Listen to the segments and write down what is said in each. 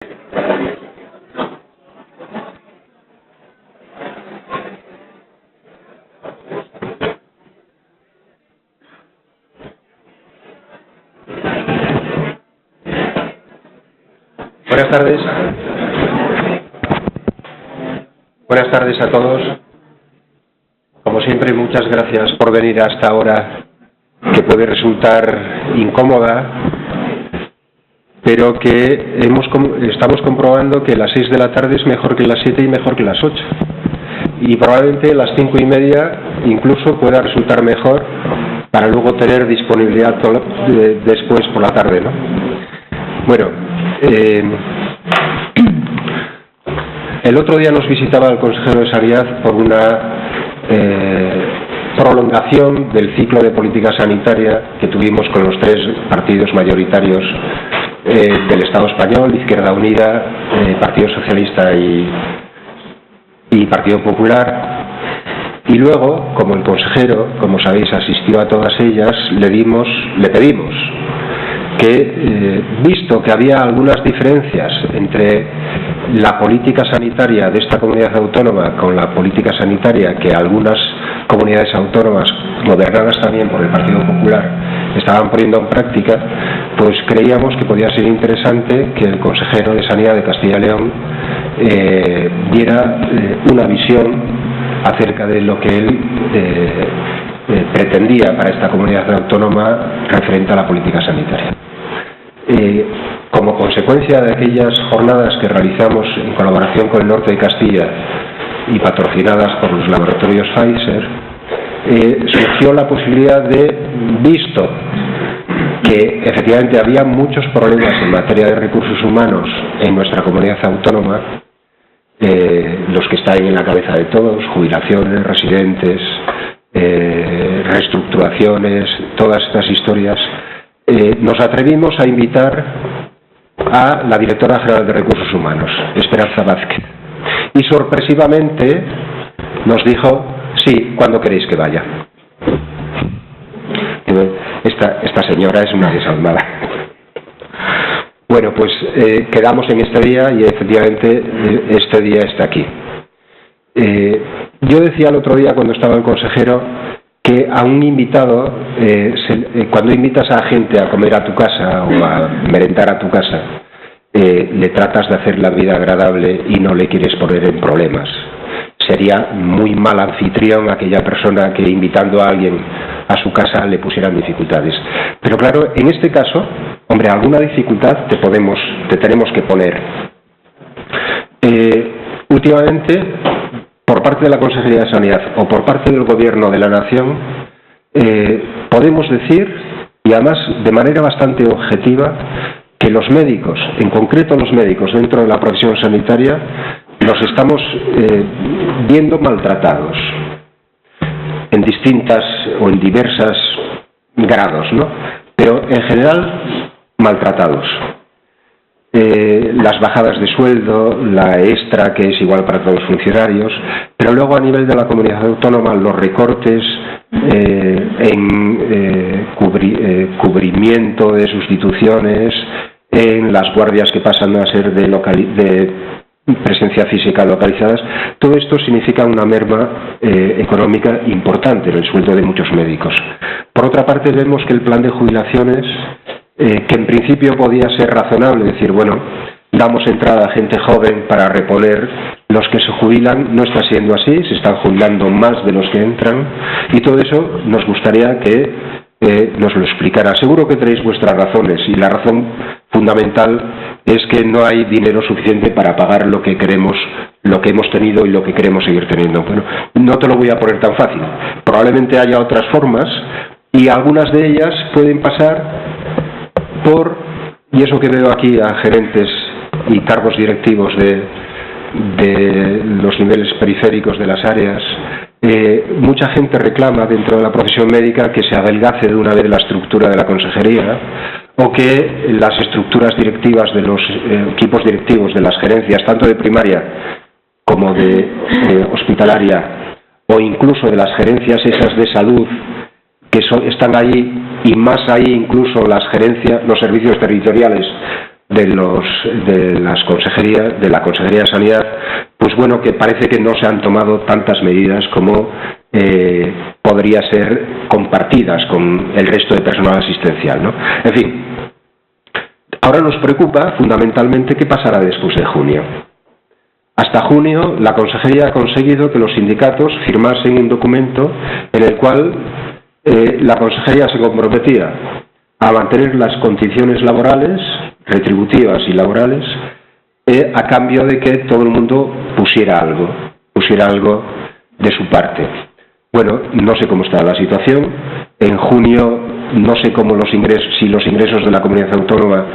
Buenas tardes. Buenas tardes a todos. Como siempre, muchas gracias por venir a esta hora que puede resultar incómoda, pero que estamos comprobando que las 6 de la tarde es mejor que las 7 y mejor que las 8. Y probablemente las 5:30 incluso pueda resultar mejor para luego tener disponibilidad después por la tarde, ¿no? Bueno, el otro día nos visitaba el consejero de Sanidad por una prolongación del ciclo de política sanitaria que tuvimos con los 3 partidos mayoritarios del Estado español: Izquierda Unida, Partido Socialista y Partido Popular. Y luego, como el consejero, como sabéis, asistió a todas ellas, le pedimos que, visto que había algunas diferencias entre la política sanitaria de esta comunidad autónoma con la política sanitaria que algunas comunidades autónomas, gobernadas también por el Partido Popular, estaban poniendo en práctica, pues creíamos que podía ser interesante que el consejero de Sanidad de Castilla y León diera una visión acerca de lo que él pretendía para esta comunidad autónoma referente a la política sanitaria. Como consecuencia de aquellas jornadas que realizamos en colaboración con el Norte de Castilla y patrocinadas por los laboratorios Pfizer, surgió la posibilidad de, visto que efectivamente había muchos problemas en materia de recursos humanos en nuestra comunidad autónoma, los que están en la cabeza de todos: jubilaciones, residentes, reestructuraciones, todas estas historias, nos atrevimos a invitar a la directora general de Recursos Humanos, Esperanza Vázquez, y sorpresivamente nos dijo: sí, ¿cuándo queréis que vaya? Esta señora es una desalmada. Bueno, pues quedamos en este día y efectivamente este día está aquí. Yo decía el otro día, cuando estaba el consejero, que a un invitado, cuando invitas a gente a comer a tu casa o a merendar a tu casa, le tratas de hacer la vida agradable y no le quieres poner en problemas. Sería muy mal anfitrión aquella persona que, invitando a alguien a su casa, le pusieran dificultades. Pero claro, en este caso, hombre, alguna dificultad te tenemos que poner. Últimamente, por parte de la Consejería de Sanidad o por parte del Gobierno de la Nación, podemos decir, y además de manera bastante objetiva, que los médicos, en concreto los médicos dentro de la profesión sanitaria, los estamos viendo maltratados en distintas o en diversas grados, ¿no? Pero en general maltratados. Las bajadas de sueldo, la extra, que es igual para todos los funcionarios, pero luego a nivel de la comunidad autónoma los recortes en cubrimiento de sustituciones, en las guardias que pasan a ser de presencia física localizadas. Todo esto significa una merma económica importante en el sueldo de muchos médicos. Por otra parte, vemos que el plan de jubilaciones, que en principio podía ser razonable, decir, bueno, damos entrada a gente joven para reponer los que se jubilan, no está siendo así, se están jubilando más de los que entran, y todo eso nos gustaría que nos lo explicara. Seguro que tenéis vuestras razones, y la razón fundamental es que no hay dinero suficiente para pagar lo que queremos, lo que hemos tenido y lo que queremos seguir teniendo. Bueno, no te lo voy a poner tan fácil. Probablemente haya otras formas, y algunas de ellas pueden pasar por, y eso que veo aquí a gerentes y cargos directivos de los niveles periféricos de las áreas, mucha gente reclama dentro de la profesión médica que se adelgace de una vez la estructura de la consejería, o que las estructuras directivas de los equipos directivos de las gerencias, tanto de primaria como de hospitalaria, o incluso de las gerencias esas de salud, que están ahí, y más ahí incluso las gerencias, los servicios territoriales, de la Consejería de Sanidad, pues bueno, que parece que no se han tomado tantas medidas como podría ser compartidas con el resto de personal asistencial, ¿no? En fin, ahora nos preocupa fundamentalmente qué pasará después de junio. Hasta junio la Consejería ha conseguido que los sindicatos firmasen un documento en el cual la Consejería se comprometía a mantener las condiciones laborales, retributivas y laborales, a cambio de que todo el mundo pusiera algo de su parte. Bueno, no sé cómo está la situación. En junio no sé si los ingresos de la comunidad autónoma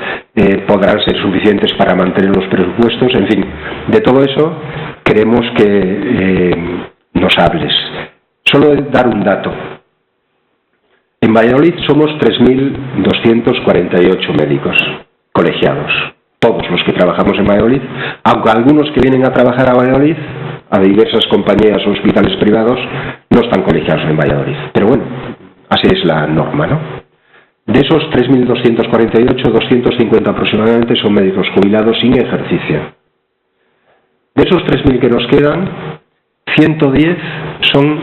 podrán ser suficientes para mantener los presupuestos. En fin, de todo eso queremos que nos hables. Solo dar un dato. En Valladolid somos 3.248 médicos colegiados, todos los que trabajamos en Valladolid, aunque algunos que vienen a trabajar a Valladolid, a diversas compañías o hospitales privados, no están colegiados en Valladolid. Pero bueno, así es la norma, ¿no? De esos 3.248, 250 aproximadamente son médicos jubilados sin ejercicio. De esos 3.000 que nos quedan, 110 son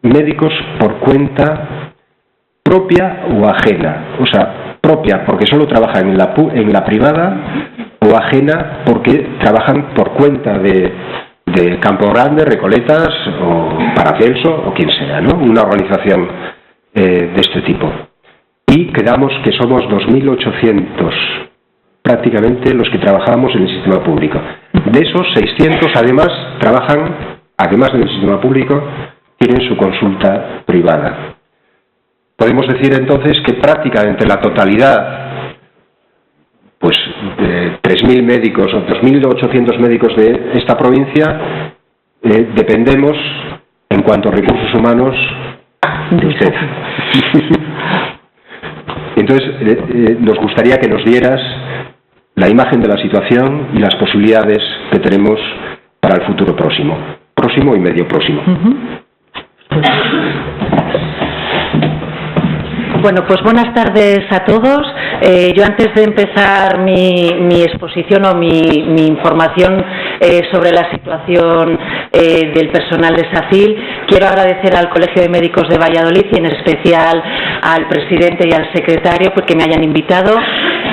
médicos por cuenta propia o ajena. O sea, propia porque solo trabajan en la privada, o ajena porque trabajan por cuenta de Campo Grande, Recoletas o Paracelso o quien sea, ¿no? Una organización de este tipo. Y quedamos que somos 2.800 prácticamente los que trabajamos en el sistema público. De esos, 600 además trabajan, además del sistema público, tienen su consulta privada. Podemos decir entonces que prácticamente la totalidad, pues de 3.000 médicos o 2.800 médicos de esta provincia, dependemos en cuanto a recursos humanos de usted. Entonces, nos gustaría que nos dieras la imagen de la situación y las posibilidades que tenemos para el futuro próximo y medio próximo. Bueno, pues buenas tardes a todos. Yo antes de empezar mi exposición o mi información sobre la situación del personal de SACIL, quiero agradecer al Colegio de Médicos de Valladolid y en especial al presidente y al secretario porque me hayan invitado.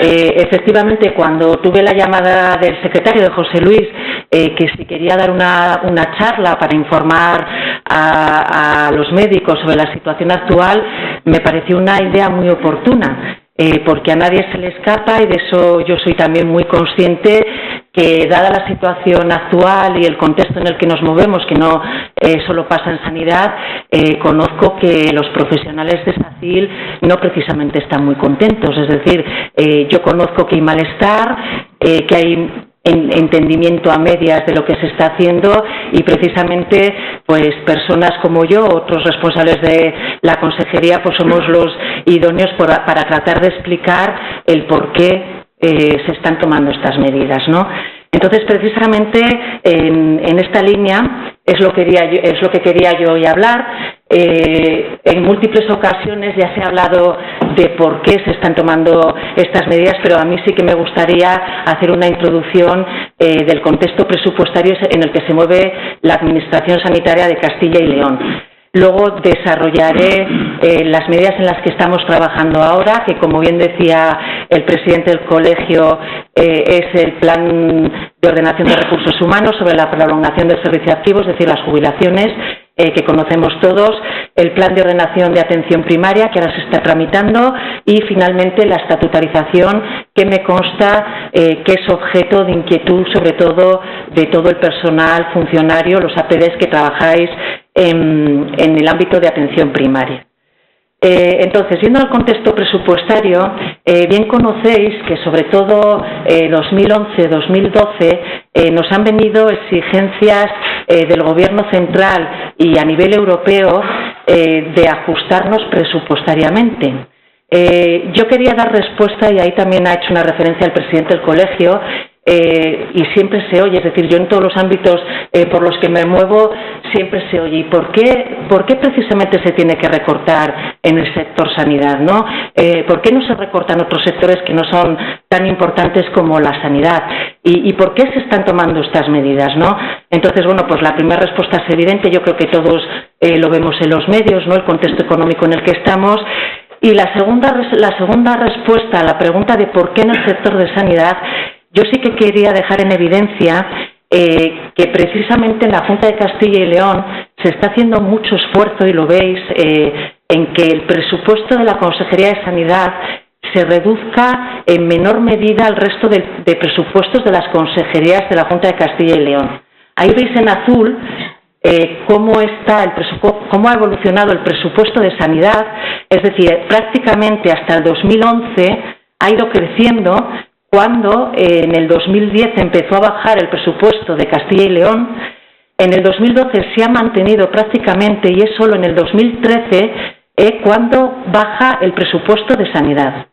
Efectivamente, cuando tuve la llamada del secretario, de José Luis, que si quería dar una charla para informar a los médicos sobre la situación actual, me pareció una idea muy oportuna, porque a nadie se le escapa, y de eso yo soy también muy consciente, que dada la situación actual y el contexto en el que nos movemos, que no solo pasa en sanidad, conozco que los profesionales de SACIL no precisamente están muy contentos. Es decir, yo conozco que hay malestar, que hay entendimiento a medias de lo que se está haciendo, y precisamente pues personas como yo, otros responsables de la consejería, pues somos los idóneos para tratar de explicar el por qué se están tomando estas medidas, ¿no? Entonces, precisamente en esta línea es lo que quería yo hoy hablar. En múltiples ocasiones ya se ha hablado de por qué se están tomando estas medidas, pero a mí sí que me gustaría hacer una introducción del contexto presupuestario en el que se mueve la Administración Sanitaria de Castilla y León. Luego desarrollaré las medidas en las que estamos trabajando ahora, que como bien decía el presidente del colegio, es el Plan de Ordenación de Recursos Humanos sobre la prolongación del servicio activo, es decir, las jubilaciones, que conocemos todos, el Plan de Ordenación de Atención Primaria, que ahora se está tramitando, y finalmente la estatutarización, que me consta que es objeto de inquietud, sobre todo de todo el personal funcionario, los APDs que trabajáis en el ámbito de atención primaria. Entonces, yendo al contexto presupuestario, bien conocéis que sobre todo 2011-2012 nos han venido exigencias del Gobierno central y a nivel europeo de ajustarnos presupuestariamente. Yo quería dar respuesta, y ahí también ha hecho una referencia el presidente del colegio, y siempre se oye, es decir, yo en todos los ámbitos por los que me muevo siempre se oye. ¿Y por qué precisamente se tiene que recortar en el sector sanidad, ¿no? ¿Por qué no se recortan otros sectores que no son tan importantes como la sanidad? ¿Y por qué se están tomando estas medidas, no? Entonces, bueno, pues la primera respuesta es evidente, yo creo que todos lo vemos en los medios, ¿no? El contexto económico en el que estamos. Y la segunda respuesta a la pregunta de por qué en el sector de sanidad, yo sí que quería dejar en evidencia que precisamente en la Junta de Castilla y León se está haciendo mucho esfuerzo, y lo veis, en que el presupuesto de la Consejería de Sanidad se reduzca en menor medida al resto de presupuestos de las consejerías de la Junta de Castilla y León. Ahí veis en azul cómo ha evolucionado el presupuesto de sanidad, es decir, prácticamente hasta el 2011 ha ido creciendo, cuando en el 2010 empezó a bajar el presupuesto de Castilla y León. En el 2012 se ha mantenido prácticamente, y es solo en el 2013 cuando baja el presupuesto de sanidad.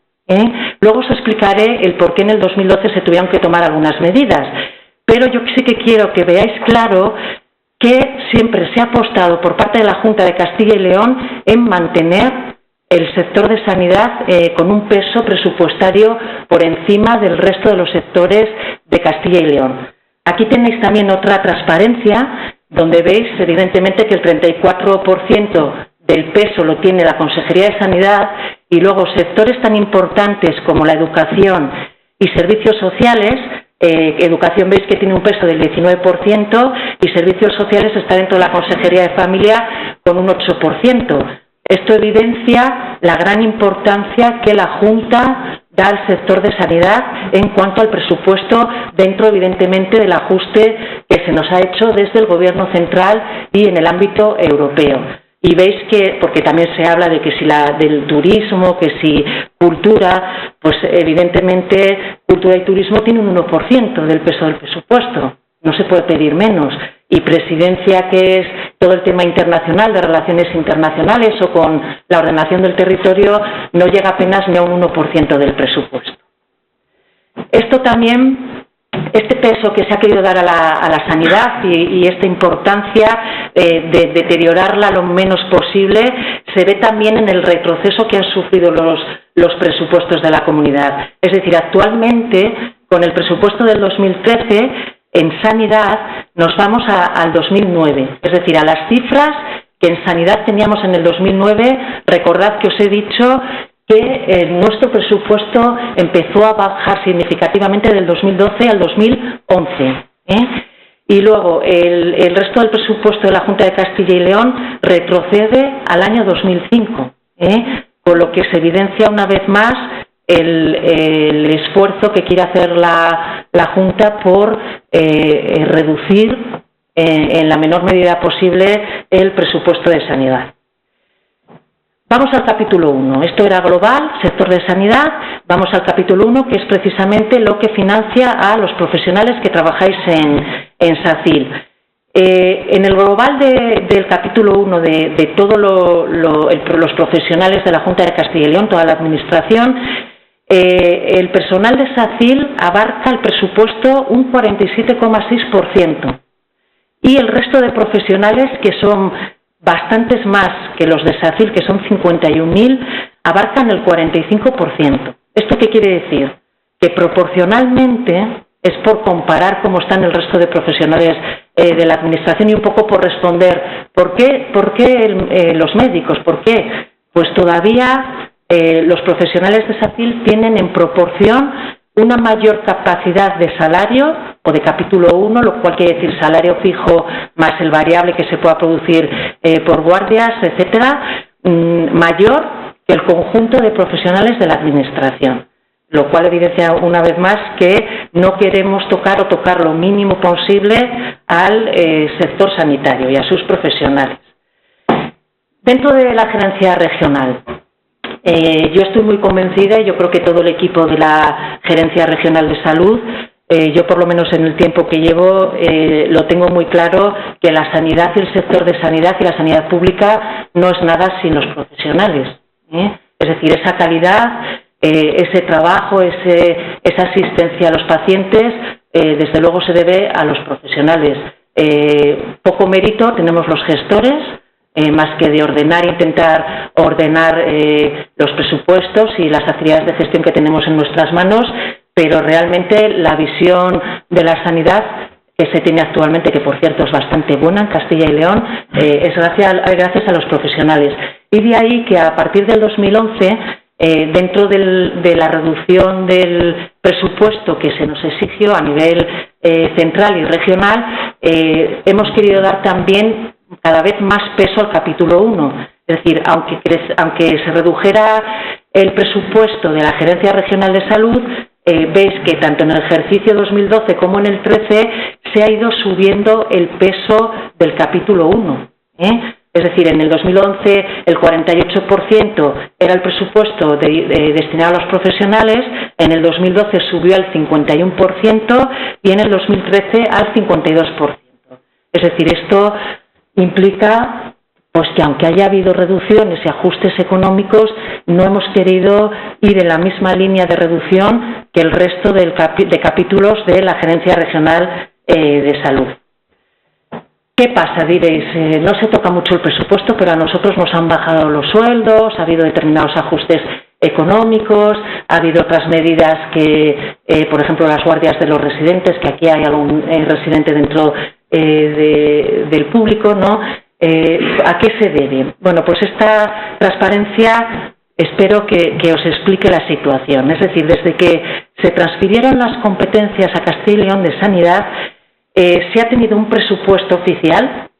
Luego os explicaré el por qué en el 2012 se tuvieron que tomar algunas medidas, pero yo sí que quiero que veáis claro que siempre se ha apostado por parte de la Junta de Castilla y León en mantener el sector de sanidad con un peso presupuestario por encima del resto de los sectores de Castilla y León. Aquí tenéis también otra transparencia, donde veis evidentemente que el 34% del peso lo tiene la Consejería de Sanidad, y luego sectores tan importantes como la educación y servicios sociales. Educación veis que tiene un peso del 19% y servicios sociales está dentro de la Consejería de Familia con un 8%. Esto evidencia la gran importancia que la Junta da al sector de sanidad en cuanto al presupuesto, dentro evidentemente del ajuste que se nos ha hecho desde el Gobierno central y en el ámbito europeo. Y veis que, porque también se habla de que si del turismo, que si cultura, pues evidentemente cultura y turismo tienen un 1% del peso del presupuesto, no se puede pedir menos. Y presidencia, que es todo el tema internacional, de relaciones internacionales o con la ordenación del territorio, no llega apenas ni a un 1% del presupuesto. Esto también, este peso que se ha querido dar a la sanidad y esta importancia de deteriorarla lo menos posible, se ve también en el retroceso que han sufrido los presupuestos de la comunidad. Es decir, actualmente, con el presupuesto del 2013, en sanidad nos vamos al 2009, es decir, a las cifras que en sanidad teníamos en el 2009. Recordad que os he dicho que nuestro presupuesto empezó a bajar significativamente del 2012 al 2011. Y luego el resto del presupuesto de la Junta de Castilla y León retrocede al año 2005, con lo que se evidencia una vez más el esfuerzo que quiere hacer la Junta por reducir en la menor medida posible el presupuesto de sanidad. Vamos al capítulo 1. Esto era global, sector de sanidad. Vamos al capítulo 1, que es precisamente lo que financia a los profesionales que trabajáis en SACIL. En el global del capítulo 1 de todos los profesionales de la Junta de Castilla y León, toda la administración, el personal de SACIL abarca el presupuesto un 47,6%, y el resto de profesionales, que son bastantes más que los de SACIL, que son 51.000, abarcan el 45%. ¿Esto qué quiere decir? Que proporcionalmente, es por comparar cómo están el resto de profesionales de la administración y un poco por responder ¿por qué los médicos? ¿Por qué? Pues todavía los profesionales de SACIL tienen en proporción una mayor capacidad de salario o de capítulo 1, lo cual quiere decir salario fijo más el variable que se pueda producir por guardias, etcétera, mayor que el conjunto de profesionales de la administración, lo cual evidencia una vez más que no queremos tocar lo mínimo posible al sector sanitario y a sus profesionales. Dentro de la gerencia regional, yo estoy muy convencida, y yo creo que todo el equipo de la Gerencia Regional de Salud, yo por lo menos en el tiempo que llevo, lo tengo muy claro, que la sanidad y el sector de sanidad y la sanidad pública no es nada sin los profesionales. Es decir, esa calidad, ese trabajo, esa asistencia a los pacientes, desde luego se debe a los profesionales. Poco mérito tenemos los gestores, más que de intentar ordenar los presupuestos y las actividades de gestión que tenemos en nuestras manos, pero realmente la visión de la sanidad que se tiene actualmente, que por cierto es bastante buena en Castilla y León, es gracias a los profesionales. Y de ahí que a partir del 2011, dentro de la reducción del presupuesto que se nos exigió a nivel central y regional, hemos querido dar también cada vez más peso al capítulo 1. Es decir, aunque se redujera el presupuesto de la Gerencia Regional de Salud, veis que tanto en el ejercicio 2012 como en el 13 se ha ido subiendo el peso del capítulo 1. Es decir, en el 2011 el 48% era el presupuesto destinado a los profesionales, en el 2012 subió al 51% y en el 2013 al 52%. Es decir, esto implica pues que aunque haya habido reducciones y ajustes económicos, no hemos querido ir en la misma línea de reducción que el resto de capítulos de la Gerencia Regional de Salud. ¿Qué pasa? Diréis, no se toca mucho el presupuesto, pero a nosotros nos han bajado los sueldos, ha habido determinados ajustes económicos, ha habido otras medidas que, por ejemplo, las guardias de los residentes, que aquí hay algún residente dentro del público, ¿no? ¿A qué se debe? Bueno, pues esta transparencia espero que os explique la situación. Es decir, desde que se transfirieron las competencias a Castilla y León de Sanidad, se ha tenido un presupuesto oficial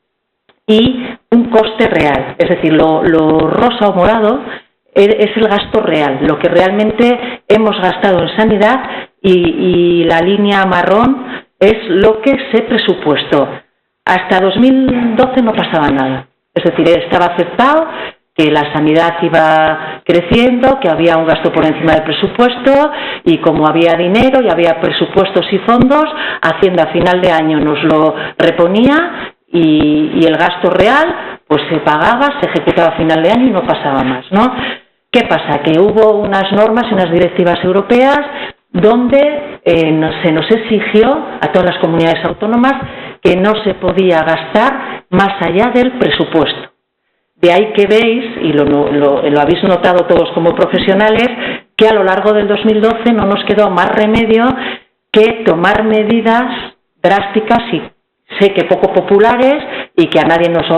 y un coste real. Es decir, lo rosa o morado es el gasto real, lo que realmente hemos gastado en sanidad, y la línea marrón es lo que se presupuestó. Hasta 2012 no pasaba nada. Es decir, estaba aceptado que la sanidad iba creciendo, que había un gasto por encima del presupuesto, y como había dinero y había presupuestos y fondos, Hacienda a final de año nos lo reponía y el gasto real pues se pagaba, se ejecutaba a final de año y no pasaba más, ¿no? ¿Qué pasa? Que hubo unas normas y unas directivas europeas donde se nos exigió a todas las comunidades autónomas que no se podía gastar más allá del presupuesto. De ahí que veis, y lo habéis notado todos como profesionales, que a lo largo del 2012 no nos quedó más remedio que tomar medidas drásticas, y sé que poco populares y que a nadie nos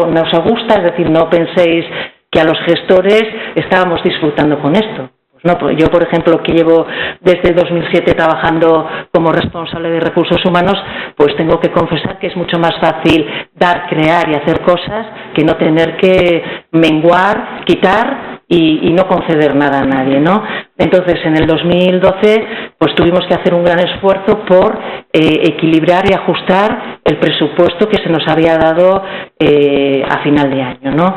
gusta. Es decir, no penséis que a los gestores estábamos disfrutando con esto. No, pues yo, por ejemplo, que llevo desde el 2007 trabajando como responsable de recursos humanos, pues tengo que confesar que es mucho más fácil dar, crear y hacer cosas que no tener que menguar, quitar y no conceder nada a nadie, ¿no? Entonces, en el 2012, pues tuvimos que hacer un gran esfuerzo por equilibrar y ajustar el presupuesto que se nos había dado a final de año, ¿no?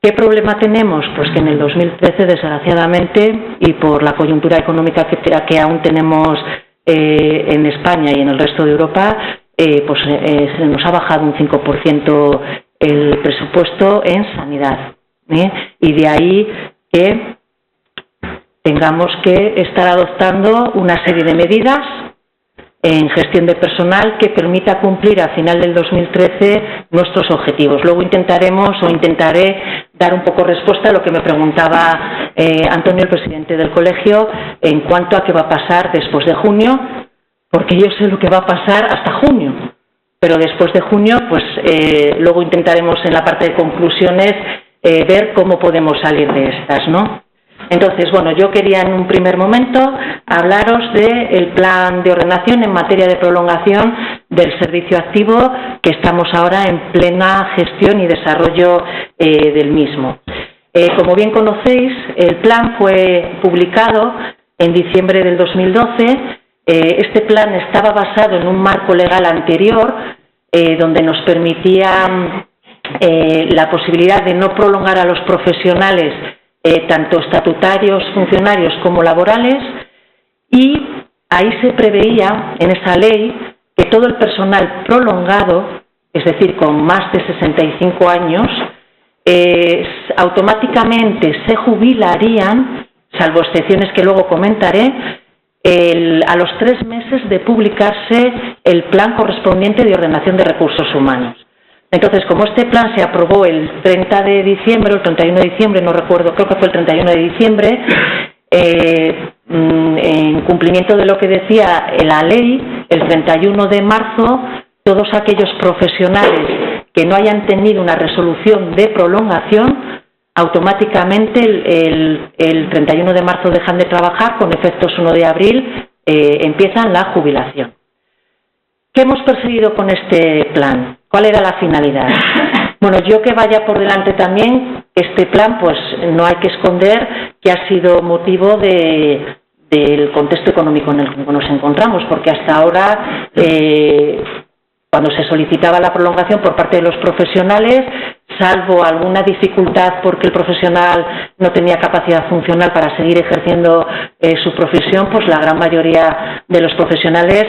¿Qué problema tenemos? Pues que en el 2013, desgraciadamente, y por la coyuntura económica que aún tenemos en España y en el resto de Europa, pues se nos ha bajado un 5% el presupuesto en sanidad. Y de ahí que tengamos que estar adoptando una serie de medidas en gestión de personal que permita cumplir a final del 2013 nuestros objetivos. Luego intentaré dar un poco respuesta a lo que me preguntaba Antonio, el presidente del colegio, en cuanto a qué va a pasar después de junio, porque yo sé lo que va a pasar hasta junio, pero después de junio, pues luego intentaremos en la parte de conclusiones ver cómo podemos salir de estas, ¿no? Entonces, bueno, yo quería en un primer momento hablaros del plan de ordenación en materia de prolongación del servicio activo, que estamos ahora en plena gestión y desarrollo del mismo. Como bien conocéis, el plan fue publicado en diciembre del 2012. Este plan estaba basado en un marco legal anterior, donde nos permitía la posibilidad de no prolongar a los profesionales, tanto estatutarios, funcionarios como laborales, y ahí se preveía en esa ley que todo el personal prolongado, es decir, con más de 65 años, automáticamente se jubilarían, salvo excepciones que luego comentaré, a los 3 meses de publicarse el plan correspondiente de ordenación de recursos humanos. Entonces, como este plan se aprobó el 30 de diciembre o el 31 de diciembre, no recuerdo, creo que fue el 31 de diciembre, en cumplimiento de lo que decía la ley, el 31 de marzo, todos aquellos profesionales que no hayan tenido una resolución de prolongación, automáticamente el 31 de marzo dejan de trabajar, con efectos 1 de abril empiezan la jubilación. ¿Qué hemos perseguido con este plan? ¿Cuál era la finalidad? Bueno, yo que vaya por delante también, este plan, pues no hay que esconder que ha sido motivo del contexto económico en el que nos encontramos, porque hasta ahora, cuando se solicitaba la prolongación por parte de los profesionales, salvo alguna dificultad porque el profesional no tenía capacidad funcional para seguir ejerciendo su profesión, pues la gran mayoría de los profesionales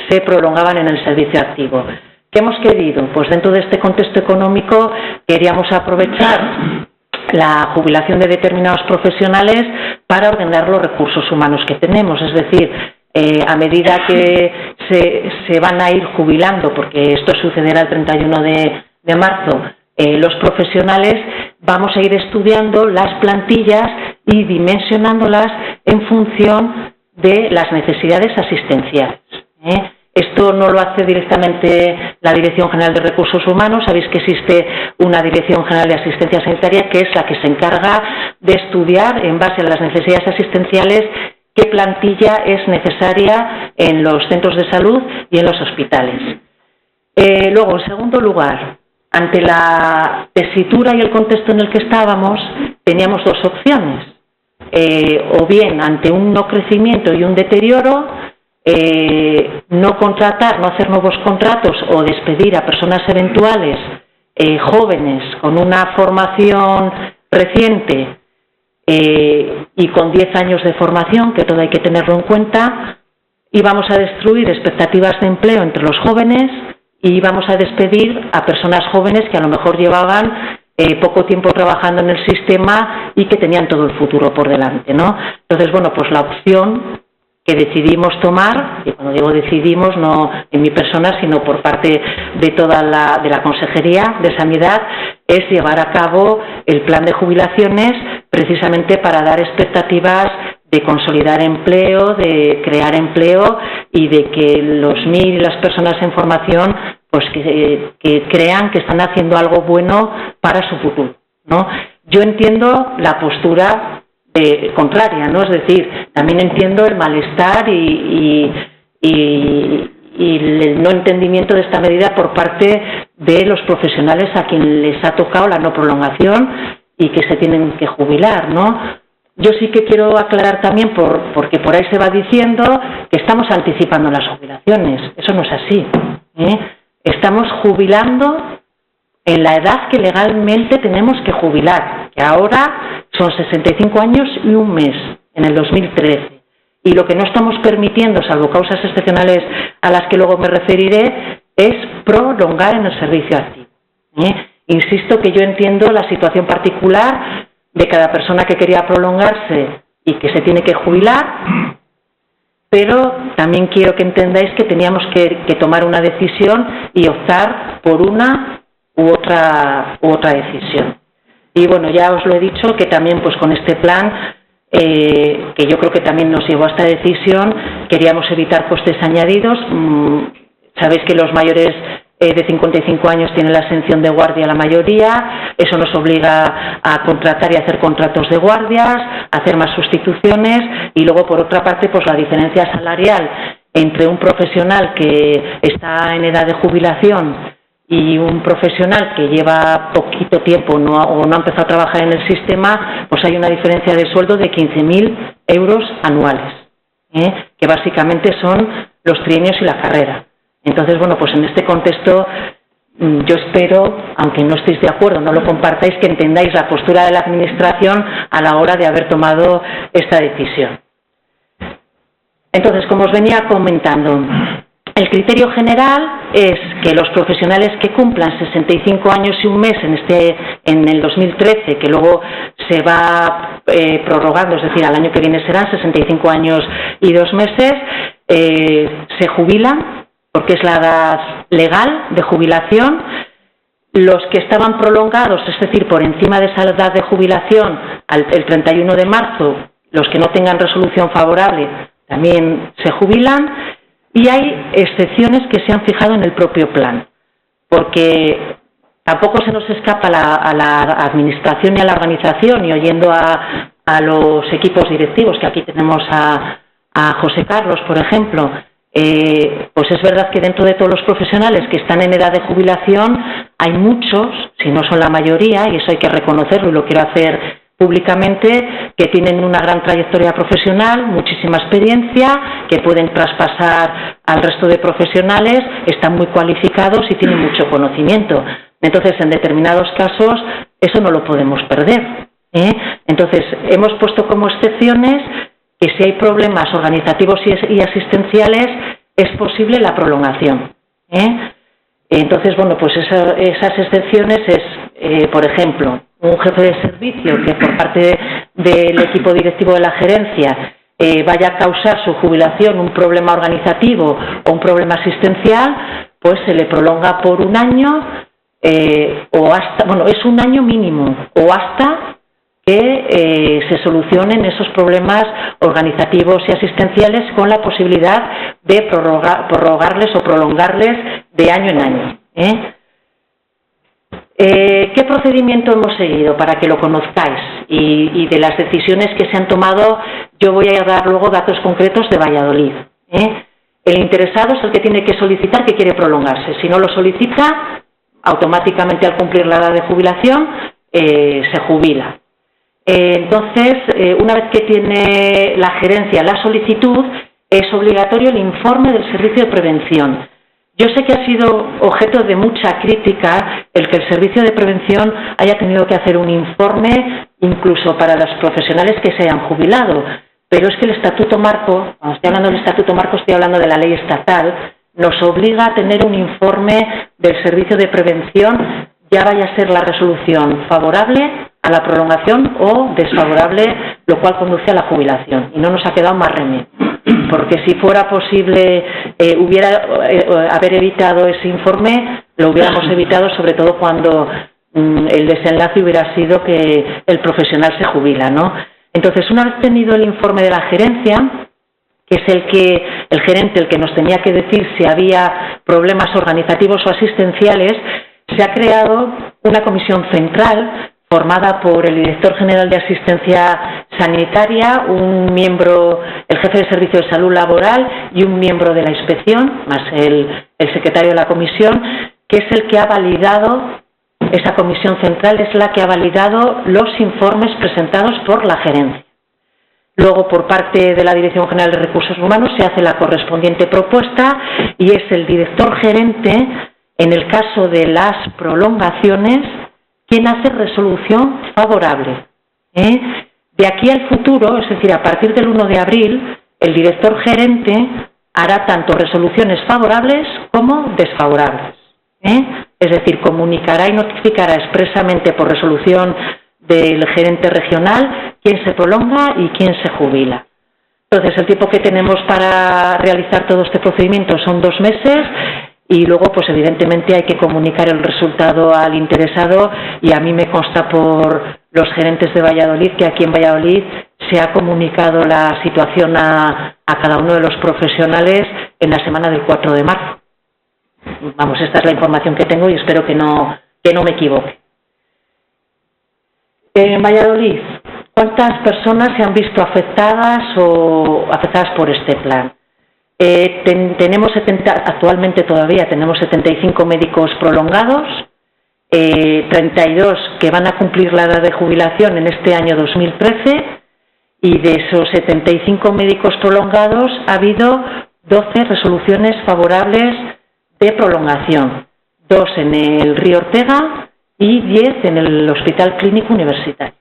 se prolongaban en el servicio activo. ¿Qué hemos querido? Pues dentro de este contexto económico queríamos aprovechar la jubilación de determinados profesionales para ordenar los recursos humanos que tenemos, es decir, a medida que se van a ir jubilando, porque esto sucederá el 31 de marzo, los profesionales vamos a ir estudiando las plantillas y dimensionándolas en función de las necesidades asistenciales. Esto no lo hace directamente la Dirección General de Recursos Humanos. Sabéis que existe una Dirección General de Asistencia Sanitaria que es la que se encarga de estudiar, en base a las necesidades asistenciales, qué plantilla es necesaria en los centros de salud y en los hospitales. Luego, en segundo lugar, ante la tesitura y el contexto en el que estábamos, teníamos 2 opciones. O bien, ante un no crecimiento y un deterioro, no contratar, no hacer nuevos contratos o despedir a personas eventuales, jóvenes, con una formación reciente y con 10 años de formación, que todo hay que tenerlo en cuenta, y vamos a destruir expectativas de empleo entre los jóvenes y vamos a despedir a personas jóvenes que a lo mejor llevaban poco tiempo trabajando en el sistema y que tenían todo el futuro por delante, ¿no? Entonces, bueno, pues la opción que decidimos tomar, y cuando digo decidimos, no en mi persona, sino por parte de toda la Consejería de Sanidad, es llevar a cabo el plan de jubilaciones precisamente para dar expectativas de consolidar empleo, de crear empleo y de que los MIR y las personas en formación pues que crean que están haciendo algo bueno para su futuro, ¿no? Yo entiendo la postura contraria, ¿no? Es decir, también entiendo el malestar y el no entendimiento de esta medida por parte de los profesionales a quien les ha tocado la no prolongación y que se tienen que jubilar, ¿no? Yo sí que quiero aclarar también, porque por ahí se va diciendo que estamos anticipando las jubilaciones. Eso no es así, Estamos jubilando en la edad que legalmente tenemos que jubilar, que ahora son 65 años y un mes, en el 2013. Y lo que no estamos permitiendo, salvo causas excepcionales a las que luego me referiré, es prolongar en el servicio activo. Insisto que yo entiendo la situación particular de cada persona que quería prolongarse y que se tiene que jubilar, pero también quiero que entendáis que teníamos que tomar una decisión y optar por una u otra decisión. Y bueno, ya os lo he dicho que también pues con este plan, que yo creo que también nos llevó a esta decisión, queríamos evitar costes añadidos. Sabéis que los mayores de 55 años tienen la exención de guardia la mayoría, eso nos obliga a contratar y hacer contratos de guardias, a hacer más sustituciones y luego por otra parte pues la diferencia salarial entre un profesional que está en edad de jubilación y un profesional que lleva poquito tiempo o no ha empezado a trabajar en el sistema, pues hay una diferencia de sueldo de 15.000 euros anuales, que básicamente son los trienios y la carrera. Entonces, bueno, pues en este contexto yo espero, aunque no estéis de acuerdo, no lo compartáis, que entendáis la postura de la Administración a la hora de haber tomado esta decisión. Entonces, como os venía comentando, el criterio general es que los profesionales que cumplan 65 años y un mes en el 2013, que luego se va prorrogando, es decir, al año que viene serán 65 años y 2 meses, se jubilan, porque es la edad legal de jubilación. Los que estaban prolongados, es decir, por encima de esa edad de jubilación, el 31 de marzo, los que no tengan resolución favorable también se jubilan, y hay excepciones que se han fijado en el propio plan, porque tampoco se nos escapa a la administración y a la organización, y oyendo a los equipos directivos, que aquí tenemos a José Carlos, por ejemplo, pues es verdad que dentro de todos los profesionales que están en edad de jubilación hay muchos, si no son la mayoría, y eso hay que reconocerlo y lo quiero hacer públicamente, que tienen una gran trayectoria profesional, muchísima experiencia, que pueden traspasar al resto de profesionales, están muy cualificados y tienen mucho conocimiento. Entonces, en determinados casos, eso no lo podemos perder, ¿eh? Entonces, hemos puesto como excepciones que si hay problemas organizativos y asistenciales, es posible la prolongación, ¿eh? Entonces, bueno, pues esas excepciones es, por ejemplo, un jefe de servicio que por parte del equipo directivo de la gerencia vaya a causar su jubilación un problema organizativo o un problema asistencial, pues se le prolonga por un año o hasta, bueno, es un año mínimo o hasta que se solucionen esos problemas organizativos y asistenciales, con la posibilidad de prorrogarles o prolongarles de año en año, ¿eh? ¿Qué procedimiento hemos seguido para que lo conozcáis? Y de las decisiones que se han tomado, yo voy a dar luego datos concretos de Valladolid, ¿eh? El interesado es el que tiene que solicitar que quiere prolongarse. Si no lo solicita, automáticamente al cumplir la edad de jubilación se jubila. Entonces, una vez que tiene la gerencia la solicitud, es obligatorio el informe del servicio de prevención. Yo sé que ha sido objeto de mucha crítica el que el servicio de prevención haya tenido que hacer un informe incluso para los profesionales que se hayan jubilado, pero es que el Estatuto Marco, cuando estoy hablando del Estatuto Marco estoy hablando de la ley estatal, nos obliga a tener un informe del servicio de prevención, ya vaya a ser la resolución favorable a la prolongación o desfavorable, lo cual conduce a la jubilación. Y no nos ha quedado más remedio, porque si fuera posible haber evitado ese informe, lo hubiéramos evitado, sobre todo cuando el desenlace hubiera sido que el profesional se jubila, ¿no? Entonces, una vez tenido el informe de la gerencia, que es el gerente el que nos tenía que decir si había problemas organizativos o asistenciales, se ha creado una comisión central formada por el director general de asistencia sanitaria, un miembro, el jefe de servicio de salud laboral y un miembro de la inspección, más el secretario de la comisión, que es el que ha validado, esa comisión central es la que ha validado los informes presentados por la gerencia. Luego, por parte de la Dirección General de Recursos Humanos, se hace la correspondiente propuesta y es el director gerente, en el caso de las prolongaciones, quien hace resolución favorable, ¿eh? De aquí al futuro, es decir, a partir del 1 de abril, el director gerente hará tanto resoluciones favorables como desfavorables, ¿eh? Es decir, comunicará y notificará expresamente por resolución del gerente regional quién se prolonga y quién se jubila. Entonces, el tiempo que tenemos para realizar todo este procedimiento son 2 meses y luego, pues evidentemente, hay que comunicar el resultado al interesado y a mí me consta por los gerentes de Valladolid que aquí en Valladolid se ha comunicado la situación a cada uno de los profesionales en la semana del 4 de marzo. Vamos, esta es la información que tengo y espero que no me equivoque. En Valladolid, ¿cuántas personas se han visto afectadas por este plan? Actualmente todavía tenemos 75 médicos prolongados, 32 que van a cumplir la edad de jubilación en este año 2013 y de esos 75 médicos prolongados ha habido 12 resoluciones favorables de prolongación, 2 en el Río Ortega y 10 en el Hospital Clínico Universitario.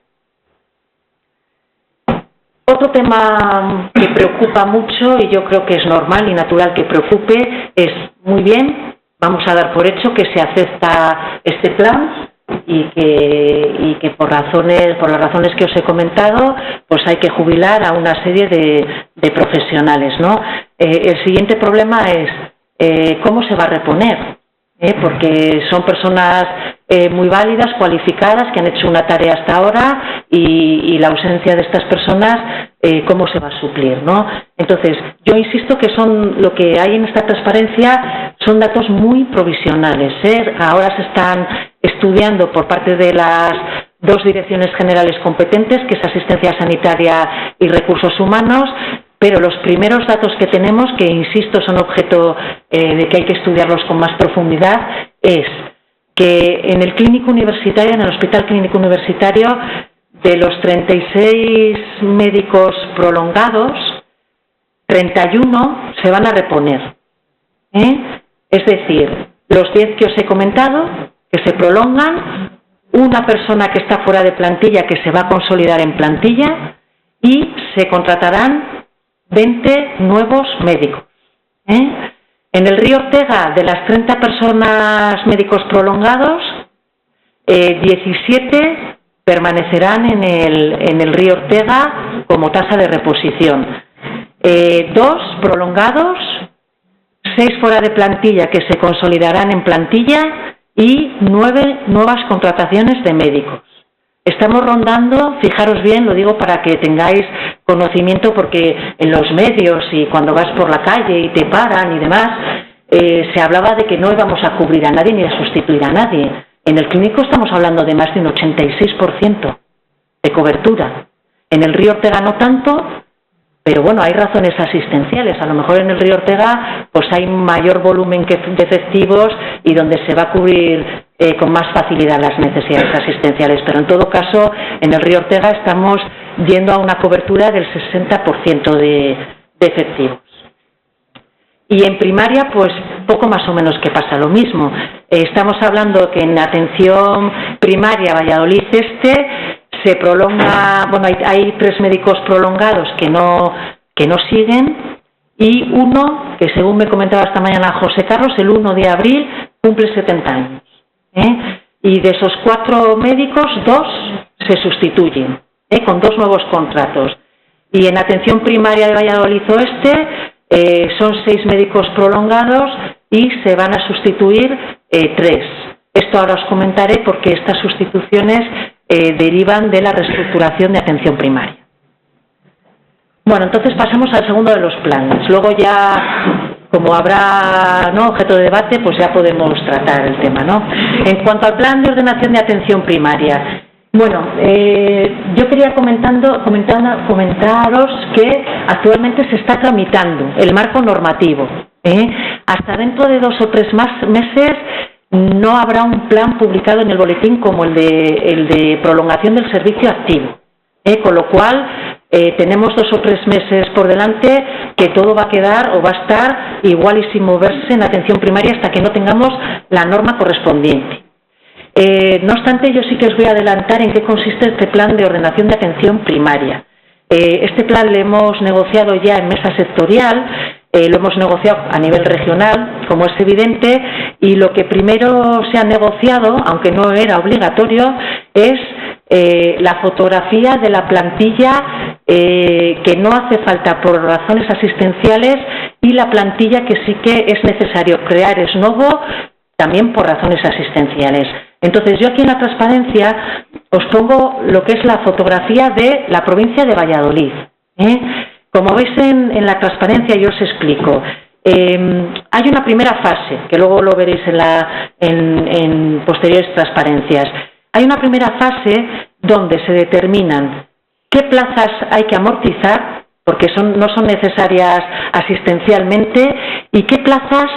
Otro tema que preocupa mucho, y yo creo que es normal y natural que preocupe, es muy bien vamos a dar por hecho que se acepta este plan y que por las razones que os he comentado, pues hay que jubilar a una serie de profesionales, ¿no? El siguiente problema es cómo se va a reponer, porque son personas muy válidas, cualificadas, que han hecho una tarea hasta ahora y la ausencia de estas personas, cómo se va a suplir, ¿no? Entonces, yo insisto que lo que hay en esta transparencia son datos muy provisionales, Ahora se están estudiando por parte de las dos direcciones generales competentes, que es Asistencia Sanitaria y Recursos Humanos, pero los primeros datos que tenemos, que insisto son objeto de que hay que estudiarlos con más profundidad, es que en el clínico universitario, en el Hospital Clínico Universitario, de los 36 médicos prolongados, 31 se van a reponer. Es decir, los 10 que os he comentado, que se prolongan, una persona que está fuera de plantilla, que se va a consolidar en plantilla, y se contratarán 20 nuevos médicos. En el Río Ortega, de las 30 personas médicos prolongados, 17 permanecerán en el Río Ortega como tasa de reposición. 2 prolongados, 6 fuera de plantilla que se consolidarán en plantilla y 9 nuevas contrataciones de médicos. Estamos rondando, fijaros bien, lo digo para que tengáis conocimiento, porque en los medios y cuando vas por la calle y te paran y demás, se hablaba de que no íbamos a cubrir a nadie ni a sustituir a nadie. En el clínico estamos hablando de más de un 86% de cobertura. En el Río Ortega no tanto, pero bueno, hay razones asistenciales. A lo mejor en el Río Ortega pues hay mayor volumen de efectivos y donde se va a cubrir con más facilidad las necesidades asistenciales, pero en todo caso en el Río Ortega estamos yendo a una cobertura del 60% de efectivos. Y en primaria, pues poco más o menos que pasa lo mismo. Estamos hablando que en atención primaria Valladolid se prolonga, bueno, hay 3 médicos prolongados que no siguen, y uno que, según me comentaba esta mañana José Carlos, el 1 de abril cumple 70 años. Y de esos 4 médicos, 2 se sustituyen, con 2 nuevos contratos. Y en atención primaria de Valladolid Oeste son 6 médicos prolongados y se van a sustituir 3. Esto ahora os comentaré, porque estas sustituciones derivan de la reestructuración de atención primaria. Bueno, entonces pasamos al segundo de los planes. Luego ya, como habrá objeto de debate, pues ya podemos tratar el tema, ¿no? En cuanto al plan de ordenación de atención primaria, bueno, yo quería comentaros que actualmente se está tramitando el marco normativo. Hasta dentro de 2 o 3 meses no habrá un plan publicado en el boletín como el de prolongación del servicio activo, con lo cual tenemos 2 o 3 meses por delante que todo va a quedar o va a estar igual y sin moverse en atención primaria hasta que no tengamos la norma correspondiente. No obstante, yo sí que os voy a adelantar en qué consiste este plan de ordenación de atención primaria. Este plan lo hemos negociado ya en mesa sectorial, lo hemos negociado a nivel regional, como es evidente, y lo que primero se ha negociado, aunque no era obligatorio, es la fotografía de la plantilla que no hace falta por razones asistenciales, y la plantilla que sí que es necesario crear es nuevo también por razones asistenciales. Entonces, yo aquí en la transparencia os pongo lo que es la fotografía de la provincia de Valladolid. Como veis en la transparencia, yo os explico. Hay una primera fase, que luego lo veréis en posteriores transparencias. Hay una primera fase donde se determinan qué plazas hay que amortizar, porque no son necesarias asistencialmente, y qué plazas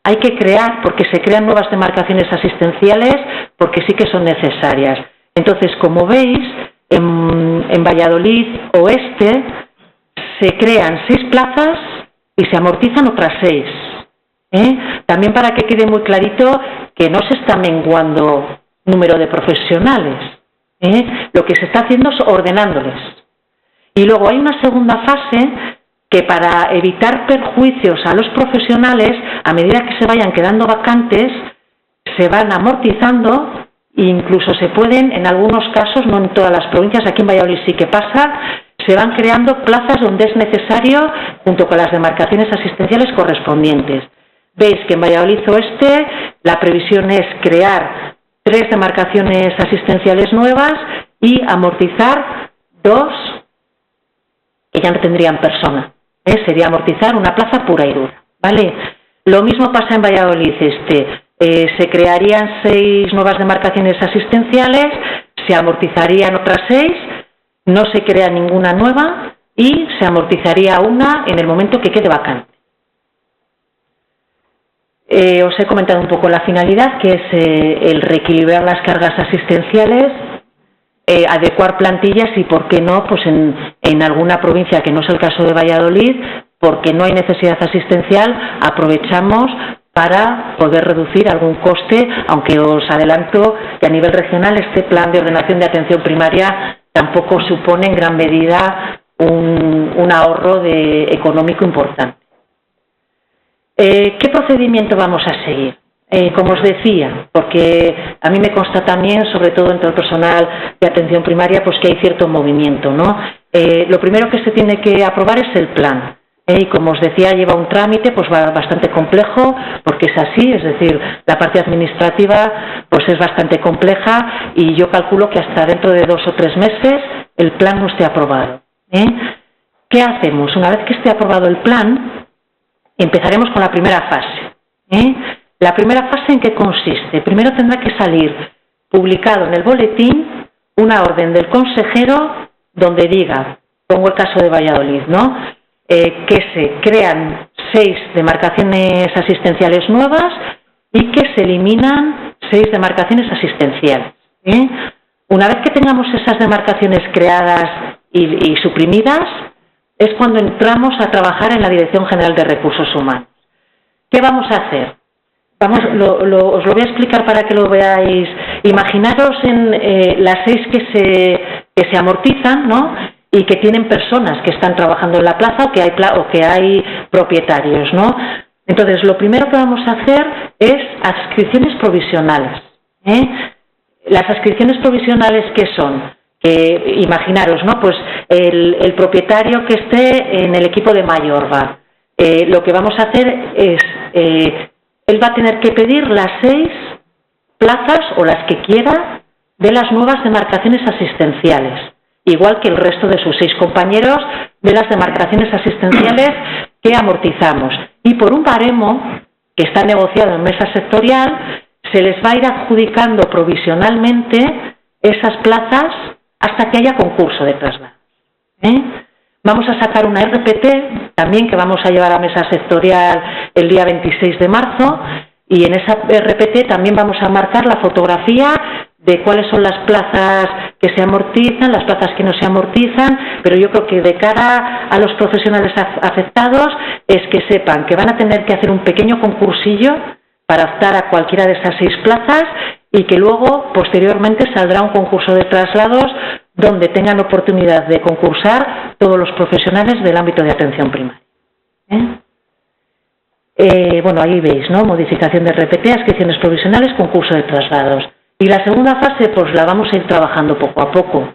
hay que crear, porque se crean nuevas demarcaciones asistenciales, porque sí que son necesarias. Entonces, como veis, en Valladolid Oeste se crean 6 plazas y se amortizan otras 6. También para que quede muy clarito que no se está menguando número de profesionales. Lo que se está haciendo es ordenándoles. Y luego hay una segunda fase que para evitar perjuicios a los profesionales, a medida que se vayan quedando vacantes, se van amortizando e incluso se pueden, en algunos casos, no en todas las provincias, aquí en Valladolid sí que pasa, se van creando plazas donde es necesario, junto con las demarcaciones asistenciales correspondientes. Veis que en Valladolid Oeste la previsión es crear 3 demarcaciones asistenciales nuevas y amortizar 2 que ya no tendrían persona. Sería amortizar una plaza pura y dura, ¿vale? Lo mismo pasa en Valladolid Este. Se crearían 6 nuevas demarcaciones asistenciales, se amortizarían otras 6, no se crea ninguna nueva y se amortizaría una en el momento que quede vacante. Os he comentado un poco la finalidad, que es el reequilibrar las cargas asistenciales, adecuar plantillas y, por qué no, pues en alguna provincia, que no es el caso de Valladolid, porque no hay necesidad asistencial, aprovechamos para poder reducir algún coste, aunque os adelanto que a nivel regional este plan de ordenación de atención primaria tampoco supone en gran medida un ahorro económico importante. ¿Qué procedimiento vamos a seguir? Como os decía, porque a mí me consta también, sobre todo entre el personal de atención primaria, pues que hay cierto movimiento, ¿no? Lo primero que se tiene que aprobar es el plan. Y como os decía, lleva un trámite pues bastante complejo, porque es así, es decir, la parte administrativa pues es bastante compleja y yo calculo que hasta dentro de 2 o 3 meses el plan no esté aprobado. ¿Qué hacemos? Una vez que esté aprobado el plan, empezaremos con la primera fase. ¿La primera fase en qué consiste? Primero tendrá que salir publicado en el boletín una orden del consejero donde diga, pongo el caso de Valladolid, ¿no?, que se crean 6 demarcaciones asistenciales nuevas y que se eliminan 6 demarcaciones asistenciales. Una vez que tengamos esas demarcaciones creadas y suprimidas, es cuando entramos a trabajar en la Dirección General de Recursos Humanos. ¿Qué vamos a hacer? Os lo voy a explicar para que lo veáis. Imaginaros en las 6 que se amortizan, ¿no?, y que tienen personas que están trabajando en la plaza o que hay propietarios, ¿no? Entonces, lo primero que vamos a hacer es adscripciones provisionales. Las adscripciones provisionales, ¿qué son? Imaginaros, ¿no?, pues el propietario que esté en el equipo de Mayorga. Lo que vamos a hacer es, él va a tener que pedir las 6 plazas o las que quiera de las nuevas demarcaciones asistenciales, igual que el resto de sus 6 compañeros de las demarcaciones asistenciales que amortizamos. Y por un baremo que está negociado en mesa sectorial, se les va a ir adjudicando provisionalmente esas plazas hasta que haya concurso de traslado. Vamos a sacar una RPT también que vamos a llevar a mesa sectorial el día 26 de marzo y en esa RPT también vamos a marcar la fotografía de cuáles son las plazas que se amortizan, las plazas que no se amortizan, pero yo creo que de cara a los profesionales afectados es que sepan que van a tener que hacer un pequeño concursillo para optar a cualquiera de esas 6 plazas y que luego, posteriormente, saldrá un concurso de traslados donde tengan oportunidad de concursar todos los profesionales del ámbito de atención primaria. Bueno, ahí veis, ¿no?, modificación de RPT, adscripciones provisionales, concurso de traslados. Y la segunda fase, pues la vamos a ir trabajando poco a poco.